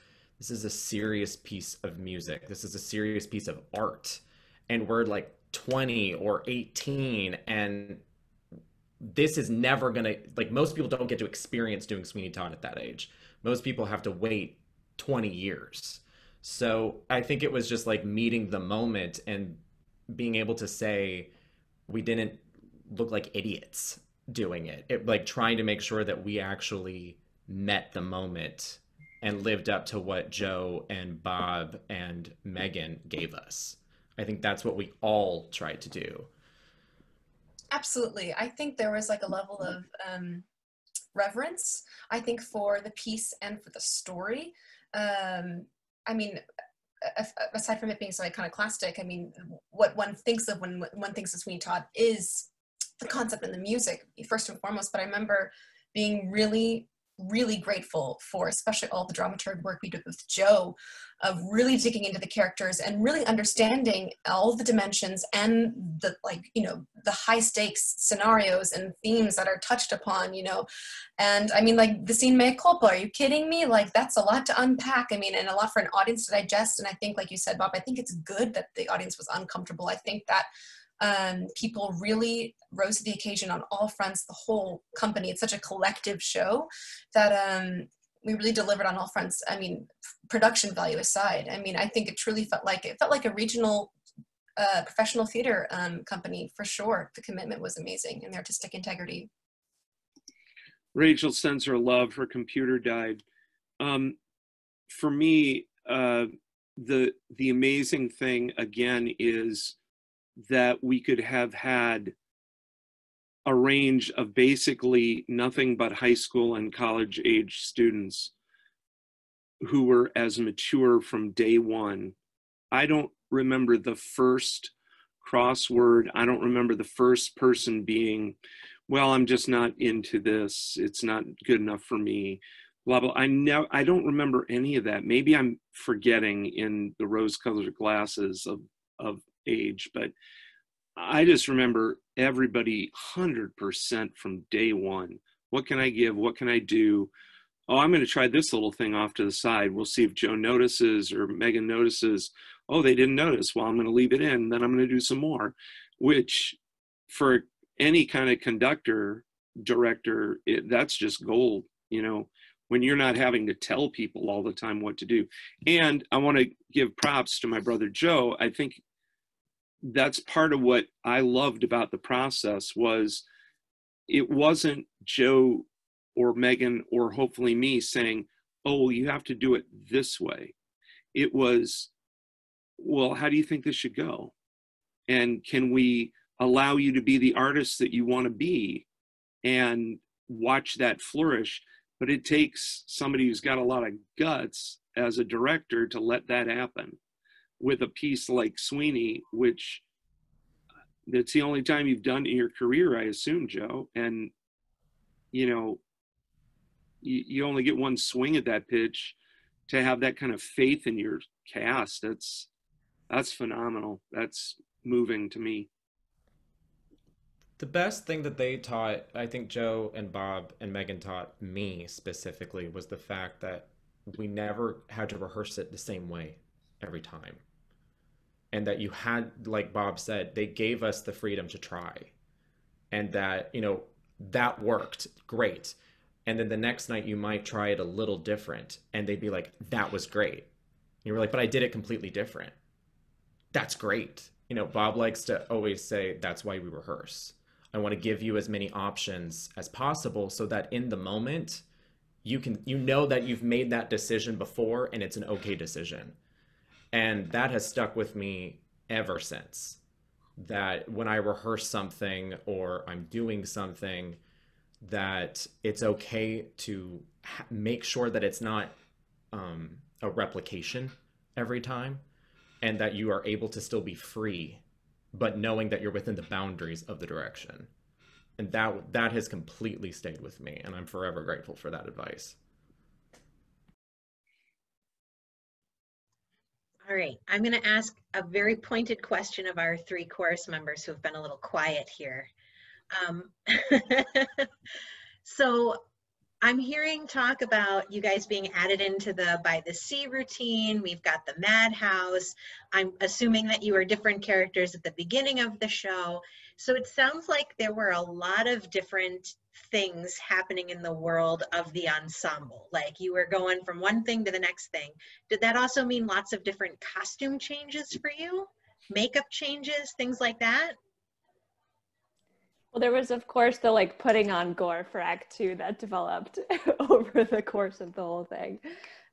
is a serious piece of music. This is a serious piece of art. And we're like 20 or 18, and this is never gonna, like, most people don't get to experience doing Sweeney Todd at that age. Most people have to wait 20 years. So I think it was just like meeting the moment and being able to say we didn't look like idiots doing it, like trying to make sure that we actually met the moment and lived up to what Joe and Bob and Megan gave us. I think that's what we all tried to do. Absolutely. I think there was like a level of reverence, I think, for the piece and for the story. I mean, aside from it being so iconoclastic, I mean, what one thinks of when one thinks of Sweeny Todd is the concept and the music, first and foremost. But I remember being really, really grateful for especially all the dramaturg work we did with Joe, of really digging into the characters and really understanding all the dimensions and the, like, you know, the high stakes scenarios and themes that are touched upon, you know. And I mean, like the scene Mea Culpa, are you kidding me? Like, that's a lot to unpack. I mean, and a lot for an audience to digest. And I think, like you said, Bob, I think it's good that the audience was uncomfortable. I think that people really rose to the occasion on all fronts, the whole company. It's such a collective show that we really delivered on all fronts. I mean, production value aside, I mean, I think it truly felt like a regional professional theater company, for sure. The commitment was amazing, and the artistic integrity. Rachel sends her love. Her computer died. For me, the amazing thing again is that we could have had a range of basically nothing but high school and college age students who were as mature from day one. I don't remember the first crossword. I don't remember the first person being, well, I'm just not into this. It's not good enough for me. Blah, blah. I don't remember any of that. Maybe I'm forgetting in the rose-colored glasses of age, but I just remember everybody 100% from day one. What can I give? What can I do? Oh, I'm going to try this little thing off to the side. We'll see if Joe notices or Megan notices. Oh, they didn't notice. Well, I'm going to leave it in. Then I'm going to do some more, which for any kind of conductor, director, that's just gold, you know, when you're not having to tell people all the time what to do. And I want to give props to my brother Joe. I think that's part of what I loved about the process was it wasn't Joe or Megan or hopefully me saying, oh, you have to do it this way. It was, well, how do you think this should go? And can we allow you to be the artist that you want to be and watch that flourish? But it takes somebody who's got a lot of guts as a director to let that happen with a piece like Sweeny, which that's the only time you've done in your career, I assume, Joe. And, you know, you only get one swing at that pitch. To have that kind of faith in your cast, that's phenomenal. That's moving to me. The best thing that they taught, I think Joe and Bob and Megan taught me specifically, was the fact that we never had to rehearse it the same way every time. And that you had, like Bob said, they gave us the freedom to try. And that, you know, that worked great. And then the next night you might try it a little different. And they'd be like, that was great. And you were like, but I did it completely different. That's great. You know, Bob likes to always say, that's why we rehearse. I want to give you as many options as possible so that in the moment, you know that you've made that decision before and it's an okay decision. And that has stuck with me ever since. That when I rehearse something or I'm doing something, that it's okay to make sure that it's not a replication every time, and that you are able to still be free, but knowing that you're within the boundaries of the direction. And that has completely stayed with me, and I'm forever grateful for that advice. All right, I'm going to ask a very pointed question of our 3 chorus members who have been a little quiet here. So I'm hearing talk about you guys being added into the By the Sea routine. We've got the Madhouse. I'm assuming that you are different characters at the beginning of the show. So it sounds like there were a lot of different things happening in the world of the ensemble. Like you were going from one thing to the next thing. Did that also mean lots of different costume changes for you? Makeup changes, things like that? Well, there was, of course, the like putting on gore for Act 2 that developed over the course of the whole thing.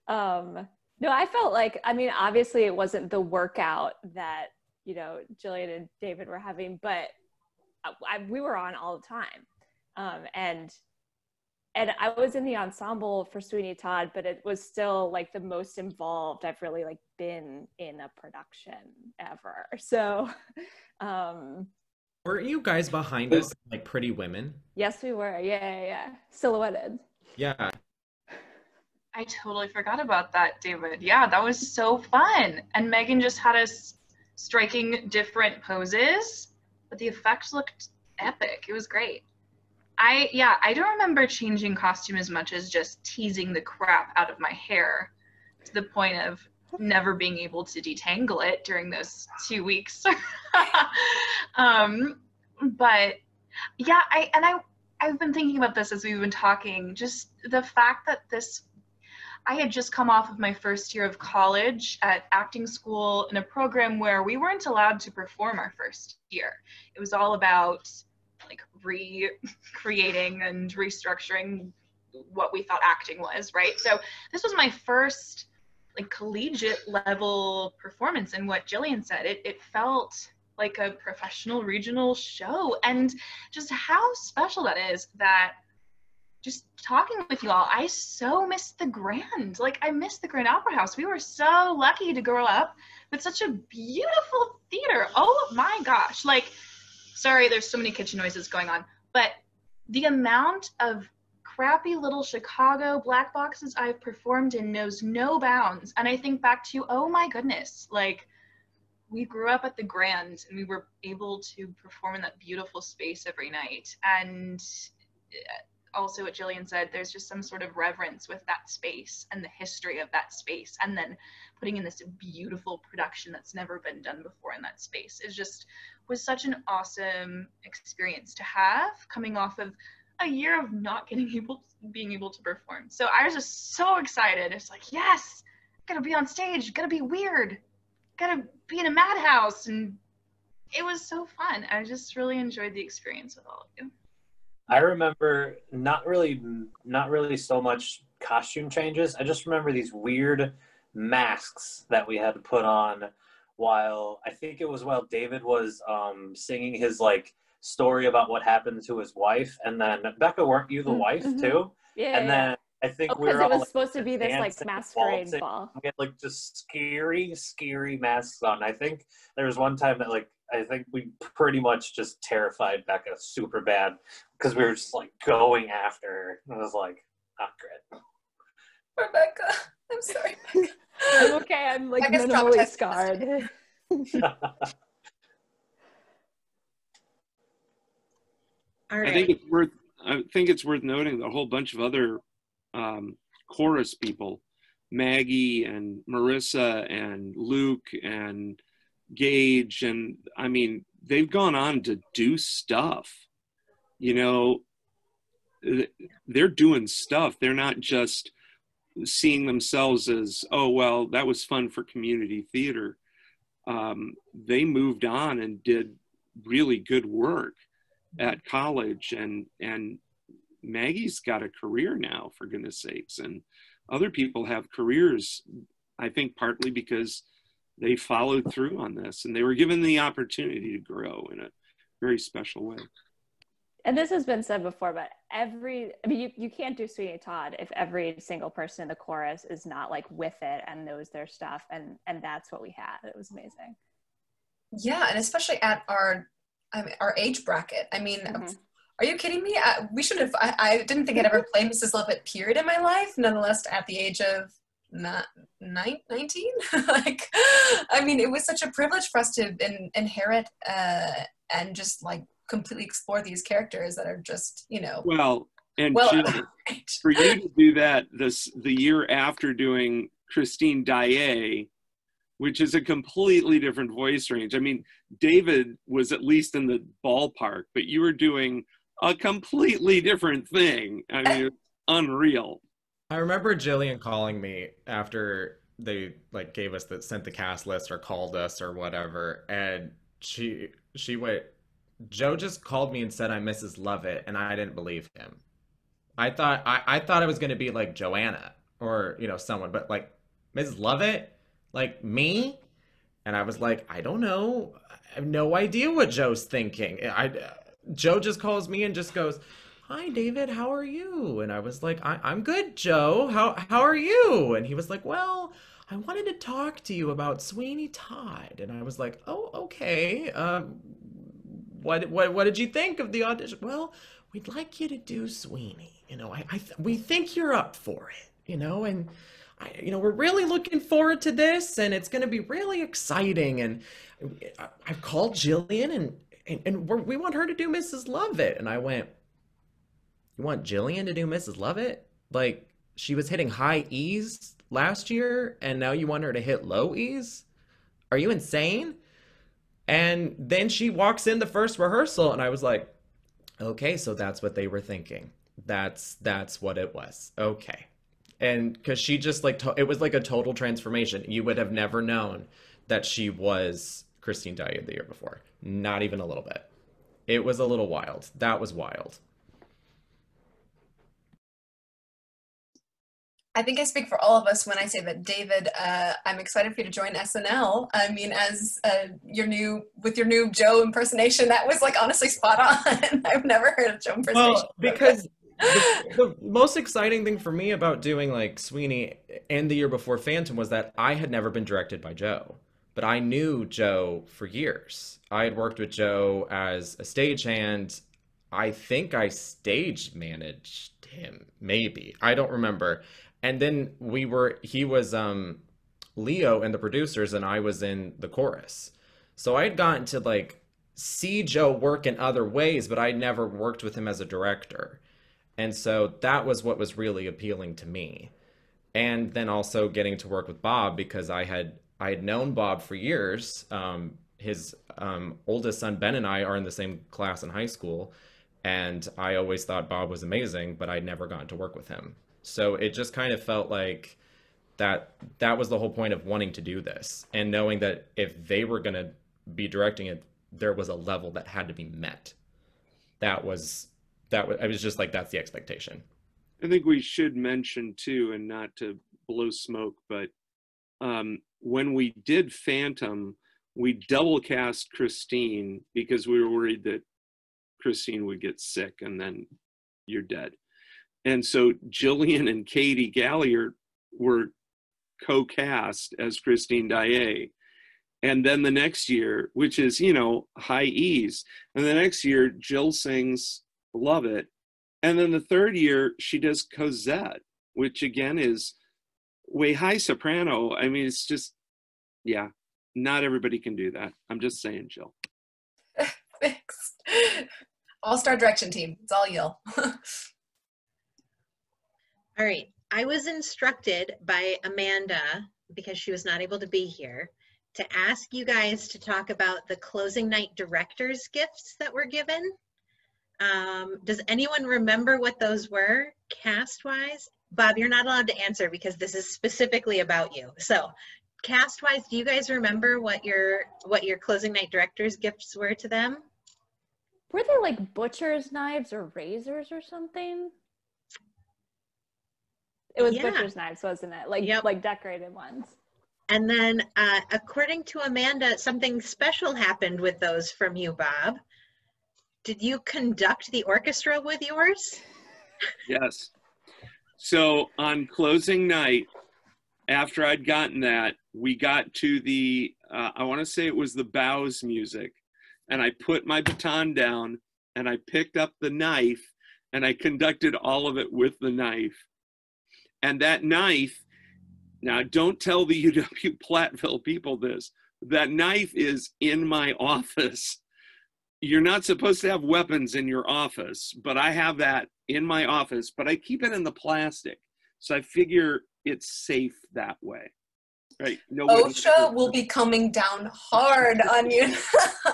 No, I felt like, I mean, obviously it wasn't the workout that, you know, Jillian and David were having, but we were on all the time. And I was in the ensemble for Sweeny Todd, but it was still like the most involved I've really like been in a production ever. So, Weren't you guys behind us like Pretty Women? yes, we were. Yeah. Silhouetted. Yeah. I totally forgot about that, David. Yeah, that was so fun. And Megan just had us striking different poses, but the effects looked epic. It was great. I don't remember changing costume as much as just teasing the crap out of my hair to the point of never being able to detangle it during those 2 weeks. But yeah, I've been thinking about this as we've been talking, just the fact that I had just come off of my first year of college at acting school in a program where we weren't allowed to perform our first year. It was all about like recreating and restructuring what we thought acting was, right? So this was my first like collegiate level performance, and what Jillian said, it felt like a professional regional show, and just how special that is. That just talking with you all, I so missed the Grand. Like I missed the Grand Opera House. We were so lucky to grow up with such a beautiful theater. Oh my gosh. Like, sorry, there's so many kitchen noises going on, but the amount of crappy little Chicago black boxes I've performed in knows no bounds. And I think back to, oh my goodness, like we grew up at the Grand and we were able to perform in that beautiful space every night. And also what Jillian said, there's just some sort of reverence with that space and the history of that space. And then putting in this beautiful production that's never been done before in that space was such an awesome experience to have, coming off of a year of not being able to perform. So I was just so excited. It's like, yes, I'm gonna be on stage, gonna be weird, gonna be in a madhouse. And it was so fun. I just really enjoyed the experience with all of you. I remember not really so much costume changes. I just remember these weird masks that we had to put on while David was singing his like story about what happened to his wife. And then Becca, weren't you the wife too? Yeah. And then I think we because were it was all supposed to be this like dancing, masquerade waltzing. ball. We had like just scary masks on. I think there was one time that like I think we pretty much just terrified Becca super bad because we were just like going after her. It was like not great. Rebecca, I'm sorry. I'm okay. I'm like Becca's minimally traumatized. scarred. All I right. think it's worth noting that a whole bunch of other chorus people, Maggie and Marissa and Luke and Gage, and I mean, they've gone on to do stuff. You know, they're doing stuff. They're not just seeing themselves as, oh, well, that was fun for community theater. They moved on and did really good work at college, and Maggie's got a career now, for goodness sakes, and other people have careers, I think partly because they followed through on this and they were given the opportunity to grow in a very special way. And this has been said before, but you can't do Sweeny Todd if every single person in the chorus is not like with it and knows their stuff, and that's what we had. It was amazing. Yeah, and especially at our age bracket. I mean, are you kidding me? We should have. I didn't think I'd ever play Mrs. Lovett period in my life. Nonetheless, at the age of 19, like, I mean, it was such a privilege for us to inherit and just like completely explore these characters that are just, you know. Well, Jill, for you to do that the year after doing Christine Daae, which is a completely different voice range. I mean, David was at least in the ballpark, but you were doing a completely different thing. I mean, it's unreal. I remember Jillian calling me after they like sent the cast list or called us or whatever, and she went, Joe just called me and said I'm Mrs. Lovett, and I didn't believe him. I thought it was gonna be like Joanna or, you know, someone, but like Mrs. Lovett, like me? And I was like, I don't know. I have no idea what Joe's thinking. Joe just calls me and just goes, "Hi, David, how are you?" And I was like, I'm good, Joe. How are you? And he was like, "Well, I wanted to talk to you about Sweeny Todd." And I was like, "Oh, okay. What did you think of the audition?" "Well, we'd like you to do Sweeny. You know, we think you're up for it. You know, and we're really looking forward to this, and it's going to be really exciting." And I've called Jillian, and we want her to do Mrs. Lovett. And I went, "You want Jillian to do Mrs. Lovett? Like, she was hitting high E's last year, and now you want her to hit low E's? Are you insane?" And then she walks in the first rehearsal, and I was like, okay, so that's what they were thinking. That's what it was. Okay. And because she just like, it was like a total transformation. You would have never known that she was Christine Daae the year before. Not even a little bit. It was a little wild. That was wild. I think I speak for all of us when I say that, David, I'm excited for you to join SNL. I mean, as your new Joe impersonation, that was like honestly spot on. I've never heard of Joe impersonation. Well, because the most exciting thing for me about doing like Sweeny and the year before Phantom was that I had never been directed by Joe, but I knew Joe for years. I had worked with Joe as a stagehand. I think I stage managed him, maybe. I don't remember. And then he was Leo and the producers, and I was in the chorus. So I had gotten to like see Joe work in other ways, but I never worked with him as a director. And so that was what was really appealing to me. And then also getting to work with Bob, because I had known Bob for years. His oldest son, Ben, and I are in the same class in high school. And I always thought Bob was amazing, but I'd never gotten to work with him. So it just kind of felt like that was the whole point of wanting to do this, and knowing that if they were going to be directing it, there was a level that had to be met. I was just like, that's the expectation. I think we should mention too, and not to blow smoke, but when we did Phantom, we double cast Christine because we were worried that Christine would get sick and then you're dead. And so Jillian and Katie Galliard were co-cast as Christine Daae. And then the next year, which is, you know, high E's, and the next year Jill sings Love It. And then the third year she does Cosette, which again is way high soprano. I mean, it's just, yeah, not everybody can do that. I'm just saying, Jill. Thanks. All-star direction team. It's all you. All right. I was instructed by Amanda, because she was not able to be here, to ask you guys to talk about the closing night director's gifts that were given. Does anyone remember what those were cast-wise? Bob, you're not allowed to answer because this is specifically about you. So cast-wise, do you guys remember what your closing night director's gifts were to them? Were they like butcher's knives or razors or something? It was butcher's knives, wasn't it? Like, like decorated ones. And then according to Amanda, something special happened with those from you, Bob. Did you conduct the orchestra with yours? Yes. So on closing night, after I'd gotten that, we got to the, I want to say it was the bows music. And I put my baton down and I picked up the knife and I conducted all of it with the knife. And that knife, now don't tell the UW Platteville people this, that knife is in my office. You're not supposed to have weapons in your office, but I have that in my office, but I keep it in the plastic. So I figure it's safe that way. Right? OSHA will be coming down hard on you.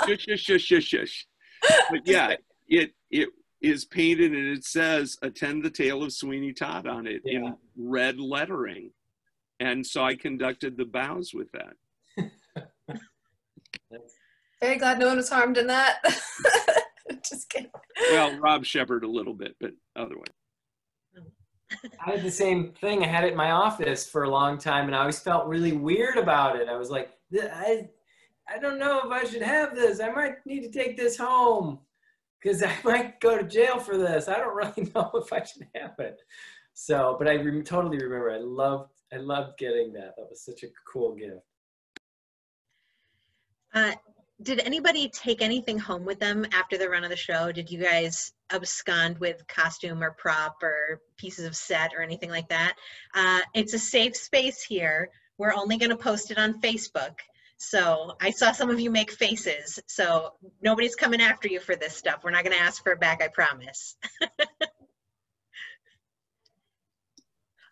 Shush. But yeah, it is painted and it says "Attend the Tale of Sweeny Todd" on it in red lettering. And so I conducted the bows with that. Very glad no one was harmed in that. Just kidding. Well, Rob Shepard a little bit, but otherwise. I had the same thing. I had it in my office for a long time, and I always felt really weird about it. I was like, I don't know if I should have this. I might need to take this home because I might go to jail for this. I don't really know if I should have it. So, but I totally remember. I loved getting that. That was such a cool gift. Did anybody take anything home with them after the run of the show? Did you guys abscond with costume or prop or pieces of set or anything like that? It's a safe space here. We're only going to post it on Facebook. So I saw some of you make faces. So nobody's coming after you for this stuff. We're not going to ask for it back, I promise.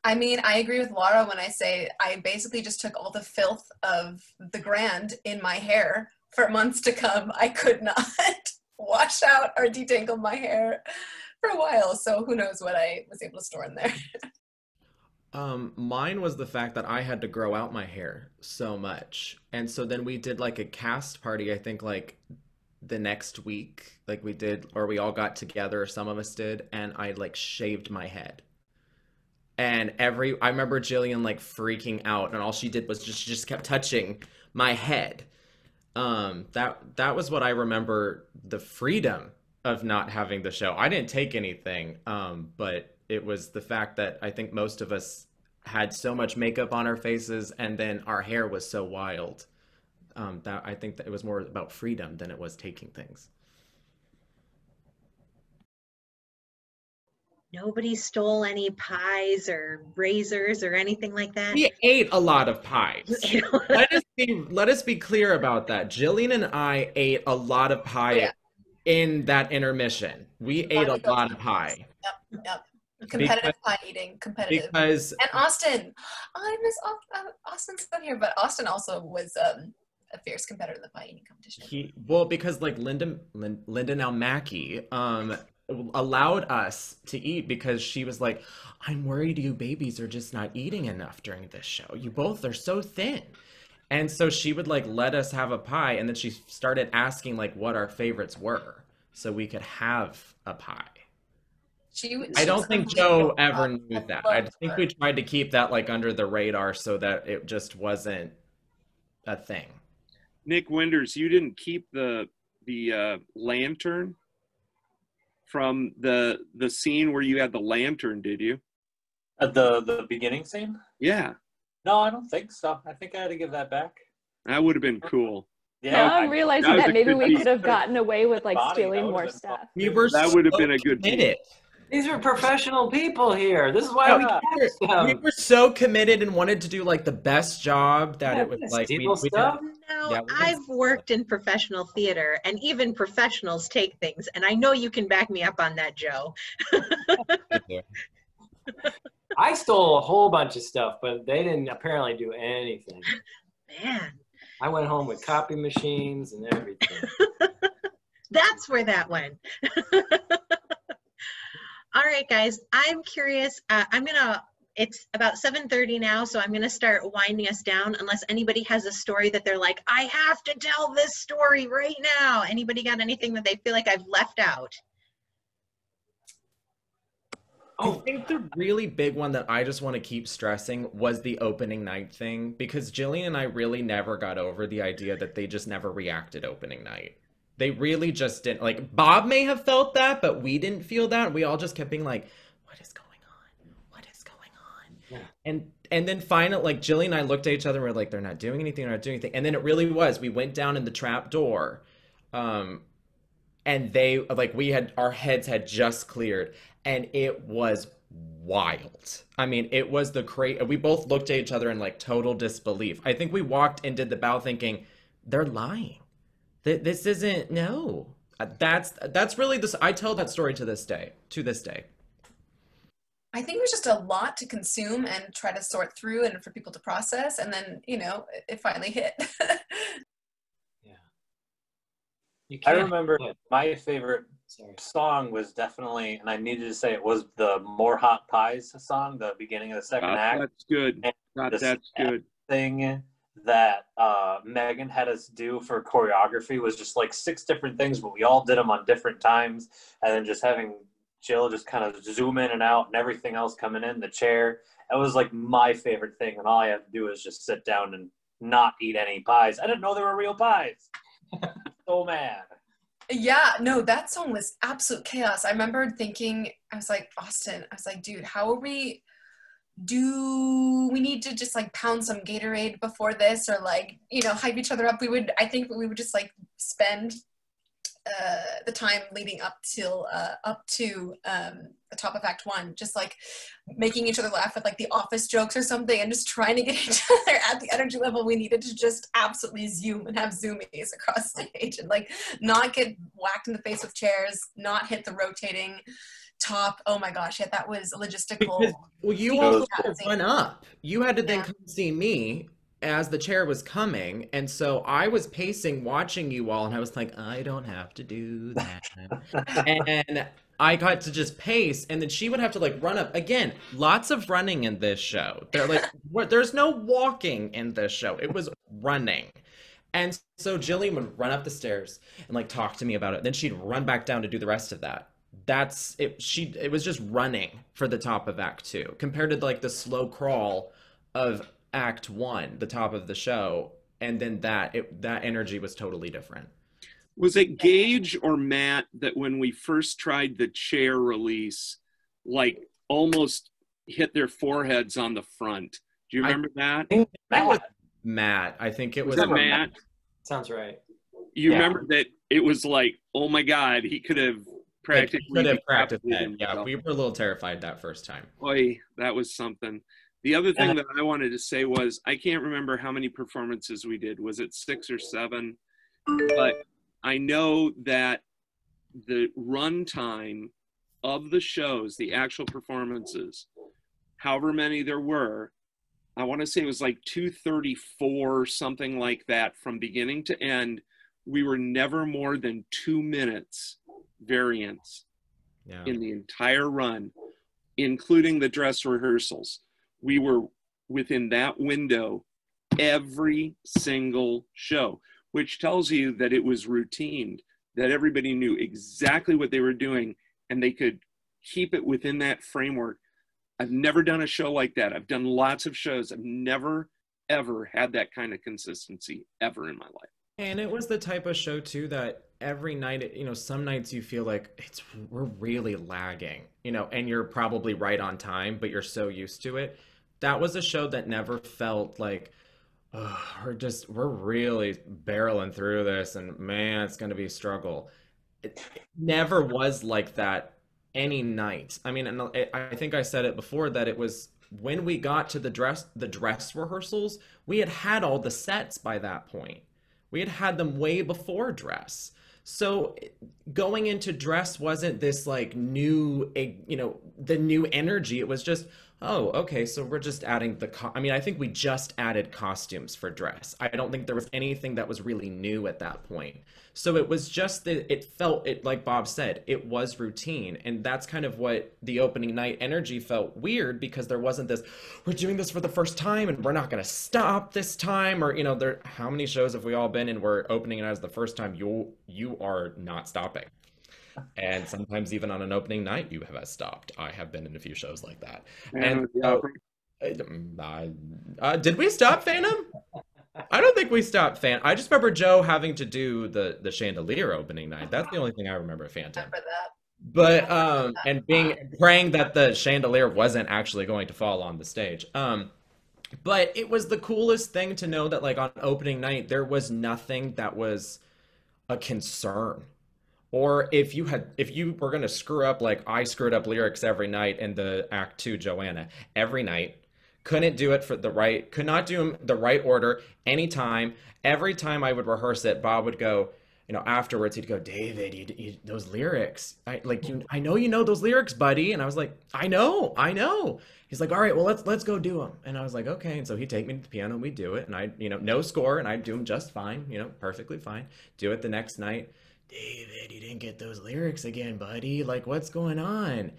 I mean, I agree with Laura when I say I basically just took all the filth of the Grand in my hair for months to come. I could not wash out or detangle my hair for a while. So who knows what I was able to store in there. Mine was the fact that I had to grow out my hair so much. And so then we did like a cast party, I think like the next week, like we did, or we all got together, some of us did, and I like shaved my head. And I remember Jillian like freaking out, and all she did was she just kept touching my head. That was what I remember, the freedom of not having the show. I didn't take anything, but it was the fact that I think most of us had so much makeup on our faces, and then our hair was so wild. That I think that it was more about freedom than it was taking things. Nobody stole any pies or razors or anything like that? We ate a lot of pies. Let us be clear about that. Jillian and I ate a lot of pie in that intermission. We ate a lot of pie. Yep. Competitive pie eating. Competitive. And Austin. I miss Austin's not here, but Austin also was a fierce competitor in the pie eating competition. Because like Linda now Mackey, allowed us to eat because she was like, I'm worried you babies are just not eating enough during this show. You both are so thin. And so she would like let us have a pie, and then she started asking like what our favorites were so we could have a pie. I don't think Joe ever knew that. I loved think her. we tried to keep that like under the radar so that it just wasn't a thing. Nick Winders, you didn't keep the lantern from the scene where you had the lantern, did you? The beginning scene? Yeah, No, I don't think so. I think I had to give that back. that would have been cool. Yeah, Now I I'm mean, realizing that was that a maybe good we piece. could have gotten away with like Body, that stealing would've more been stuff. We were That would have so been a good committed. These are professional people here. This is why we Yeah. cast We them. were so committed and wanted to do like the best job that Yeah, it was we like steal we stuff. Now, Yeah, we didn't- I've worked in professional theater, and even professionals take things, and I know you can back me up on that, Joe. didn't. I stole a whole bunch of stuff, but they didn't apparently do anything. Man, I went home with copy machines and everything. that's where that went. All right, guys, I'm curious. It's about 7:30 now, so I'm gonna start winding us down unless anybody has a story that they're like, I have to tell this story right now. Anybody got anything that they feel like I've left out? I think the really big one that I just want to keep stressing was the opening night thing, because Jillian and I really never got over the idea that they just never reacted opening night. They really just didn't. Like, Bob may have felt that, but we didn't feel that. We all just kept being like, what is going on? What is going on? Yeah. And then finally, like, Jillian and I looked at each other and we were like, they're not doing anything, they're not doing anything. And then it really was. We went down in the trap door. And they, like, our heads had just cleared, and it was wild. I mean, it was we both looked at each other in like total disbelief. I think we walked and did the bow thinking, they're lying. This isn't, no. That's really this. I tell that story to this day. I think it was just a lot to consume and try to sort through and for people to process, and then, it finally hit. You I can't- remember yeah, my favorite sorry. song was definitely, and I needed to say it was the More Hot Pies song, the beginning of the second act. That's good. And the That's good. thing that Megan had us do for choreography was just like 6 different things, but we all did them on different times, and then just having Jill just kind of zoom in and out and everything else coming in the chair. That was like my favorite thing, and all I have to do is just sit down and not eat any pies. I didn't know they were real pies. So mad. Yeah, no, that song was absolute chaos. I remember thinking, I was like, Austin, I was like, dude, how are do we need to just like pound some Gatorade before this, or like, hype each other up? I think we would just like spend the time leading up to the top of Act 1, just like making each other laugh with like the office jokes or something, and just trying to get each other at the energy level we needed to just absolutely zoom and have zoomies across stage, and like not get whacked in the face with chairs, not hit the rotating top. Oh my gosh, yeah, that was logistical. Because, well, you all had to run up. You had to then come see me as the chair was coming, and so I was pacing watching you all, and I was like, I don't have to do that. And I got to just pace, and then she would have to like run up again. Lots of running in this show. They're like, there's no walking in this show. It was running. And so Jillian would run up the stairs and like talk to me about it. Then she'd run back down to do the rest of that. That's it. It was just running for the top of Act 2 compared to like the slow crawl of Act 1, the top of the show, and then that energy was totally different. Was it Gage or Matt that when we first tried the chair release, like almost hit their foreheads on the front? Do you remember that? Matt. I think it was Matt. Sounds right. You remember that it was like, oh my God, he could have practically practiced that. Yeah, we were a little terrified that first time. Boy, that was something. The other thing that I wanted to say was, I can't remember how many performances we did. Was it 6 or 7? But I know that the runtime of the shows, the actual performances, however many there were, I want to say it was like 234, something like that, from beginning to end. We were never more than 2 minutes variance in the entire run, including the dress rehearsals. We were within that window every single show, which tells you that it was routined, that everybody knew exactly what they were doing, and they could keep it within that framework. I've never done a show like that. I've done lots of shows. I've never, ever had that kind of consistency ever in my life. And it was the type of show too that every night, you know, some nights you feel like we're really lagging, you know, and you're probably right on time, but you're so used to it. That was a show that never felt like, oh, we're really barreling through this, and man, it's going to be a struggle. It never was like that any night. I mean, and I think I said it before that it was when we got to the dress rehearsals, we had all the sets by that point. We had them way before dress. So going into dress wasn't this like new, you know, the new energy. It was just, oh, okay, so we're just adding I mean, I think we just added costumes for dress. I don't think there was anything that was really new at that point. So it was just that it felt, like Bob said, it was routine. And that's kind of what the opening night energy felt weird, because there wasn't this, we're doing this for the first time and we're not going to stop this time. Or, you know, how many shows have we all been in where opening night is the first time you are not stopping? And sometimes even on an opening night, you have stopped. I have been in a few shows like that. And did we stop Phantom? I don't think we stopped Phantom. I just remember Joe having to do the chandelier opening night. That's the only thing I remember at Phantom. Remember that. But and praying that the chandelier wasn't actually going to fall on the stage. But it was the coolest thing to know that like on opening night there was nothing that was a concern. Or if you were going to screw up, like I screwed up lyrics every night in the Act 2 Joanna, every night, couldn't do it could not do them the right order anytime. Every time I would rehearse it, Bob would go, you know, afterwards he'd go, David, you those lyrics, I know you know those lyrics, buddy. And I was like, I know. He's like, all right, well, let's go do them. And I was like, okay. And so he'd take me to the piano and we'd do it. And I, you know, no score, and I'd do them just fine, you know, perfectly fine. Do it the next night. David, you didn't get those lyrics again, buddy. Like, what's going on?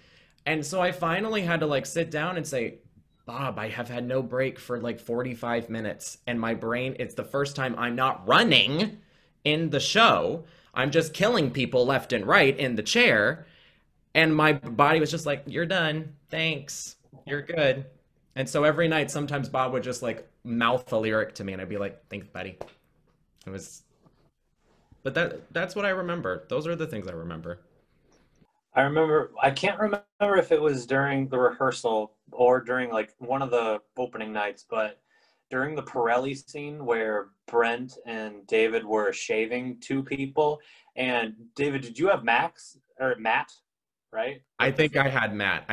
And so I finally had to like sit down and say, Bob, I have had no break for like 45 minutes. And my brain, it's the first time I'm not running in the show. I'm just killing people left and right in the chair. And my body was just like, you're done. Thanks. You're good. And so every night, sometimes Bob would just like mouth a lyric to me and I'd be like, thanks, buddy. It was... But that's what I remember. Those are the things I remember. I can't remember if it was during the rehearsal or during like one of the opening nights, but during the Pirelli scene where Brent and David were shaving two people. And David, did you have Matt, right? I think I had Matt.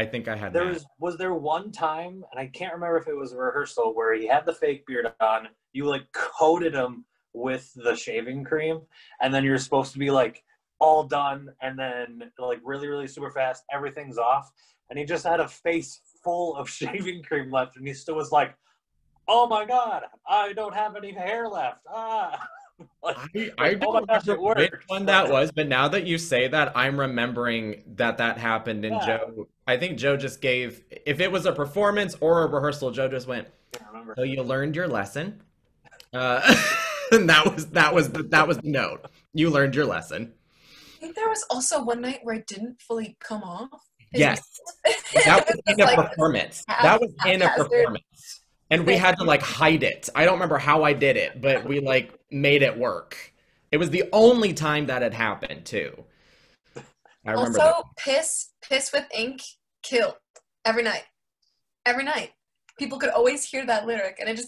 Was there one time, and I can't remember if it was a rehearsal, where he had the fake beard on, you like coated him with the shaving cream, and then you're supposed to be like all done, and then like really, really super fast, everything's off, and he just had a face full of shaving cream left, and he still was like, oh my god, I don't have any hair left. Like, I don't remember which one that was, but now that you say that, I'm remembering that happened. And yeah. Joe, I think Joe just gave, if it was a performance or a rehearsal, Joe just went, so you learned your lesson. And that was the note. You learned your lesson. I think there was also one night where it didn't fully come off. Yes. That was in a performance. That was in a performance. And we had to like hide it. I don't remember how I did it, but we like made it work. It was the only time that had happened too. I remember also, piss with ink killed every night. Every night. People could always hear that lyric, and it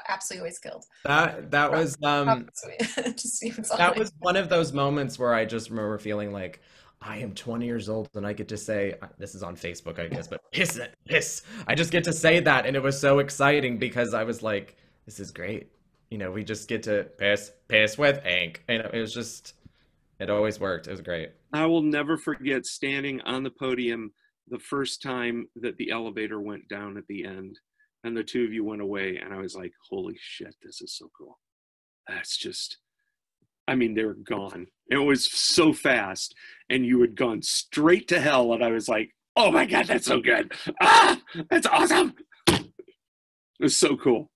absolutely always killed. That was that was one of those moments where I just remember feeling like I am 20 years old and I get to say, this is on Facebook, I guess, but piss. I just get to say that, and it was so exciting because I was like, this is great. You know, we just get to piss with ink, and it was just, it always worked. It was great. I will never forget standing on the podium the first time that the elevator went down at the end and the two of you went away, and I was like, holy shit, this is so cool. That's just, I mean, they were gone. It was so fast, and you had gone straight to hell, and I was like, oh my God, that's so good. Ah, that's awesome. It was so cool.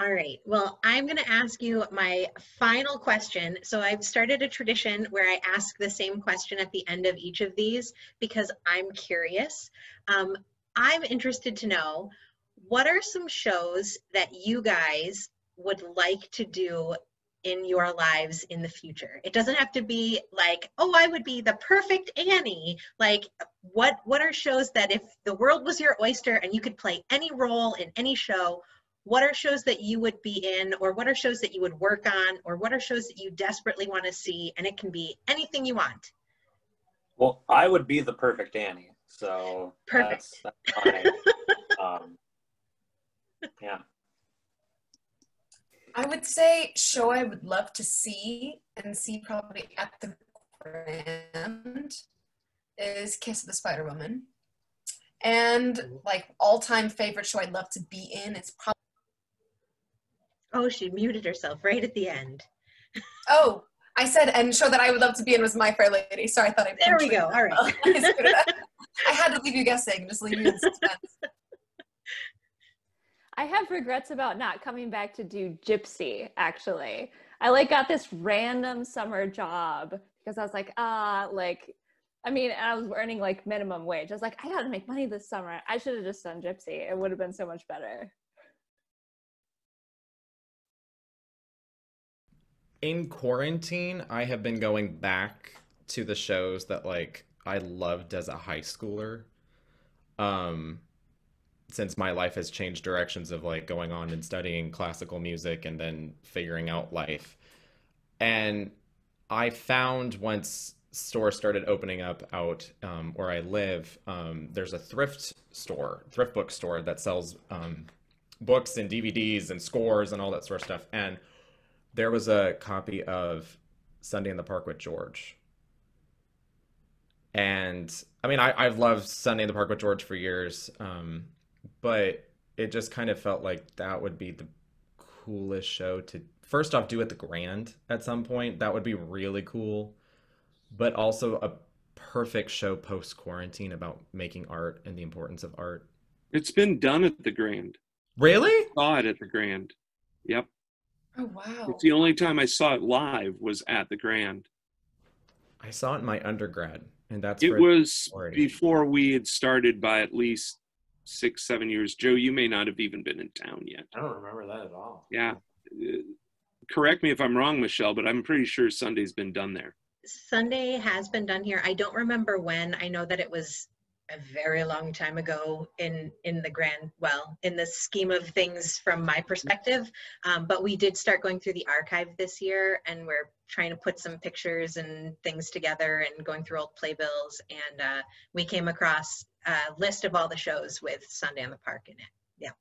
All right. Well, I'm going to ask you my final question. So I've started a tradition where I ask the same question at the end of each of these because I'm curious. I'm interested to know, what are some shows that you guys would like to do in your lives in the future? It doesn't have to be like, oh, I would be the perfect Annie. Like, what are shows that if the world was your oyster and you could play any role in any show, what are shows that you would be in, or what are shows that you would work on, or what are shows that you desperately want to see? And it can be anything you want. Well, I would be the perfect Annie. So Perfect. that's my, yeah. I would say show I would love to see and see probably at the Grand is Kiss of the Spider Woman. And like all-time favorite show I'd love to be in is probably. Oh, she muted herself right at the end. Oh, I said, and show that I would love to be in was My Fair Lady. Sorry, I thought I. There we go. All right. I had to leave you guessing. Just leave you in suspense. I have regrets about not coming back to do Gypsy, actually. I like got this random summer job because I was like, I was earning like minimum wage. I was like, I gotta make money this summer. I should have just done Gypsy. It would have been so much better. In quarantine, I have been going back to the shows that like I loved as a high schooler. Since my life has changed directions of like going on and studying classical music and then figuring out life. And I found once stores started opening up out where I live, there's a thrift book store that sells books and DVDs and scores and all that sort of stuff. And there was a copy of Sunday in the Park with George. And I mean, I've loved Sunday in the Park with George for years, but it just kind of felt like that would be the coolest show to, first off, do at the Grand at some point. That would be really cool. But also a perfect show post-quarantine about making art and the importance of art. It's been done at the Grand. Really? Saw it at the Grand. Yep. Oh, wow. It's the only time I saw it live was at the Grand. I saw it in my undergrad, and that's it was before we had started by at least 6-7 years. Joe, you may not have even been in town yet. I don't remember that at all. Yeah. Correct me if I'm wrong, Michelle, but I'm pretty sure Sunday's been done there. Sunday has been done here. I don't remember when. I know that it was a very long time ago in the grand, well, in the scheme of things from my perspective. But we did start going through the archive this year, and we're trying to put some pictures and things together and going through old playbills. And we came across a list of all the shows with Sunday on the Park in it. Yeah.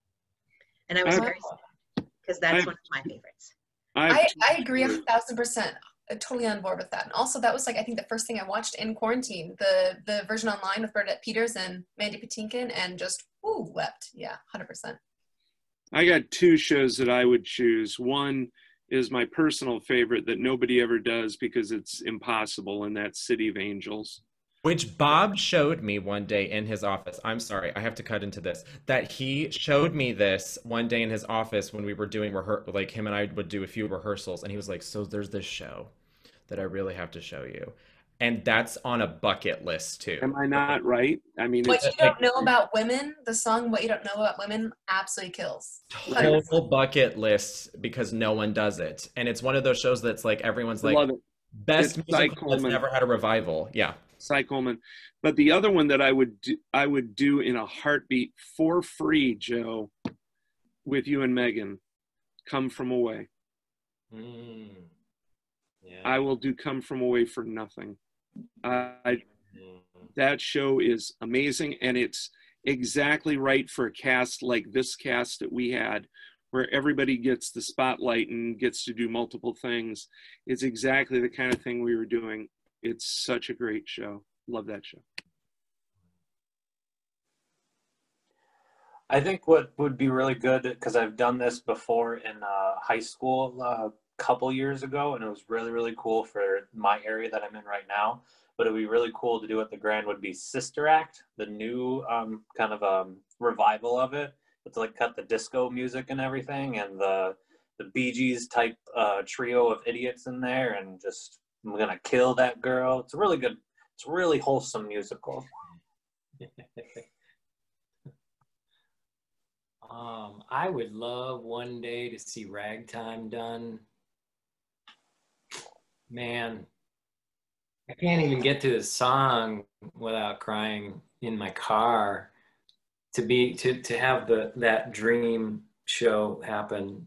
And I was very sad because that's one of my favorites. I agree 1,000%. Totally on board with that. And also that was like, I think the first thing I watched in quarantine, the version online with Bernadette Peters and Mandy Patinkin, and just wept. Yeah, 100%. I got two shows that I would choose. One is my personal favorite that nobody ever does because it's impossible, and that's City of Angels. Which Bob showed me one day in his office. I'm sorry, I have to cut into this. That he showed me this one day in his office when we were doing like him and I would do a few rehearsals, and he was like, so there's this show that I really have to show you. And that's on a bucket list too. Am I not right? I mean, What You Don't Know About Women, the song What You Don't Know About Women absolutely kills. Total bucket list because no one does it. And it's one of those shows that's like, everyone's like, best musical that's never had a revival. Yeah. Cy Coleman. But the other one that I would do in a heartbeat for free, Joe, with you and Megan, Come From Away. Yeah. I will do Come From Away for nothing. That show is amazing, and it's exactly right for a cast like this cast that we had, where everybody gets the spotlight and gets to do multiple things. It's exactly the kind of thing we were doing. It's such a great show. Love that show. I think what would be really good, because I've done this before in high school couple years ago, and it was really, really cool for my area that I'm in right now, but it would be really cool to do at the Grand would be Sister Act, the new kind of revival of it. with like cut the disco music and everything, and the Bee Gees type trio of idiots in there, and just I'm gonna kill that girl. It's really good. It's a really wholesome musical. I would love one day to see Ragtime done. Man, I can't even get to the song without crying in my car. To have that dream show happen.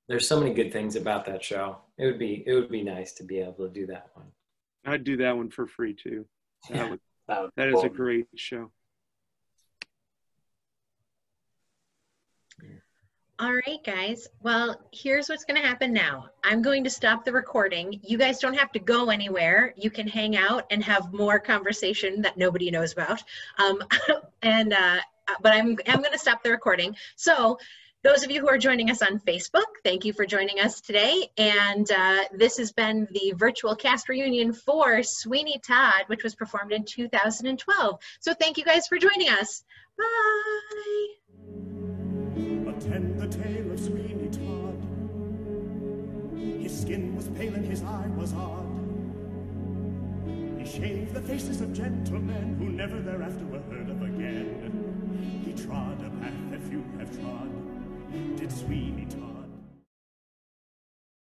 There's so many good things about that show. It would be nice to be able to do that one. I'd do that one for free too. Yeah. That is a great show. All right, guys. Well, here's what's going to happen now. I'm going to stop the recording. You guys don't have to go anywhere. You can hang out and have more conversation that nobody knows about. But I'm going to stop the recording. So those of you who are joining us on Facebook, thank you for joining us today. And this has been the virtual cast reunion for Sweeny Todd, which was performed in 2012. So thank you guys for joining us. Bye. Attend the tale of Sweeny Todd. His skin was pale and his eye was odd. He shaved the faces of gentlemen who never thereafter were heard of again. He trod a path that few have trod, did Sweeny Todd.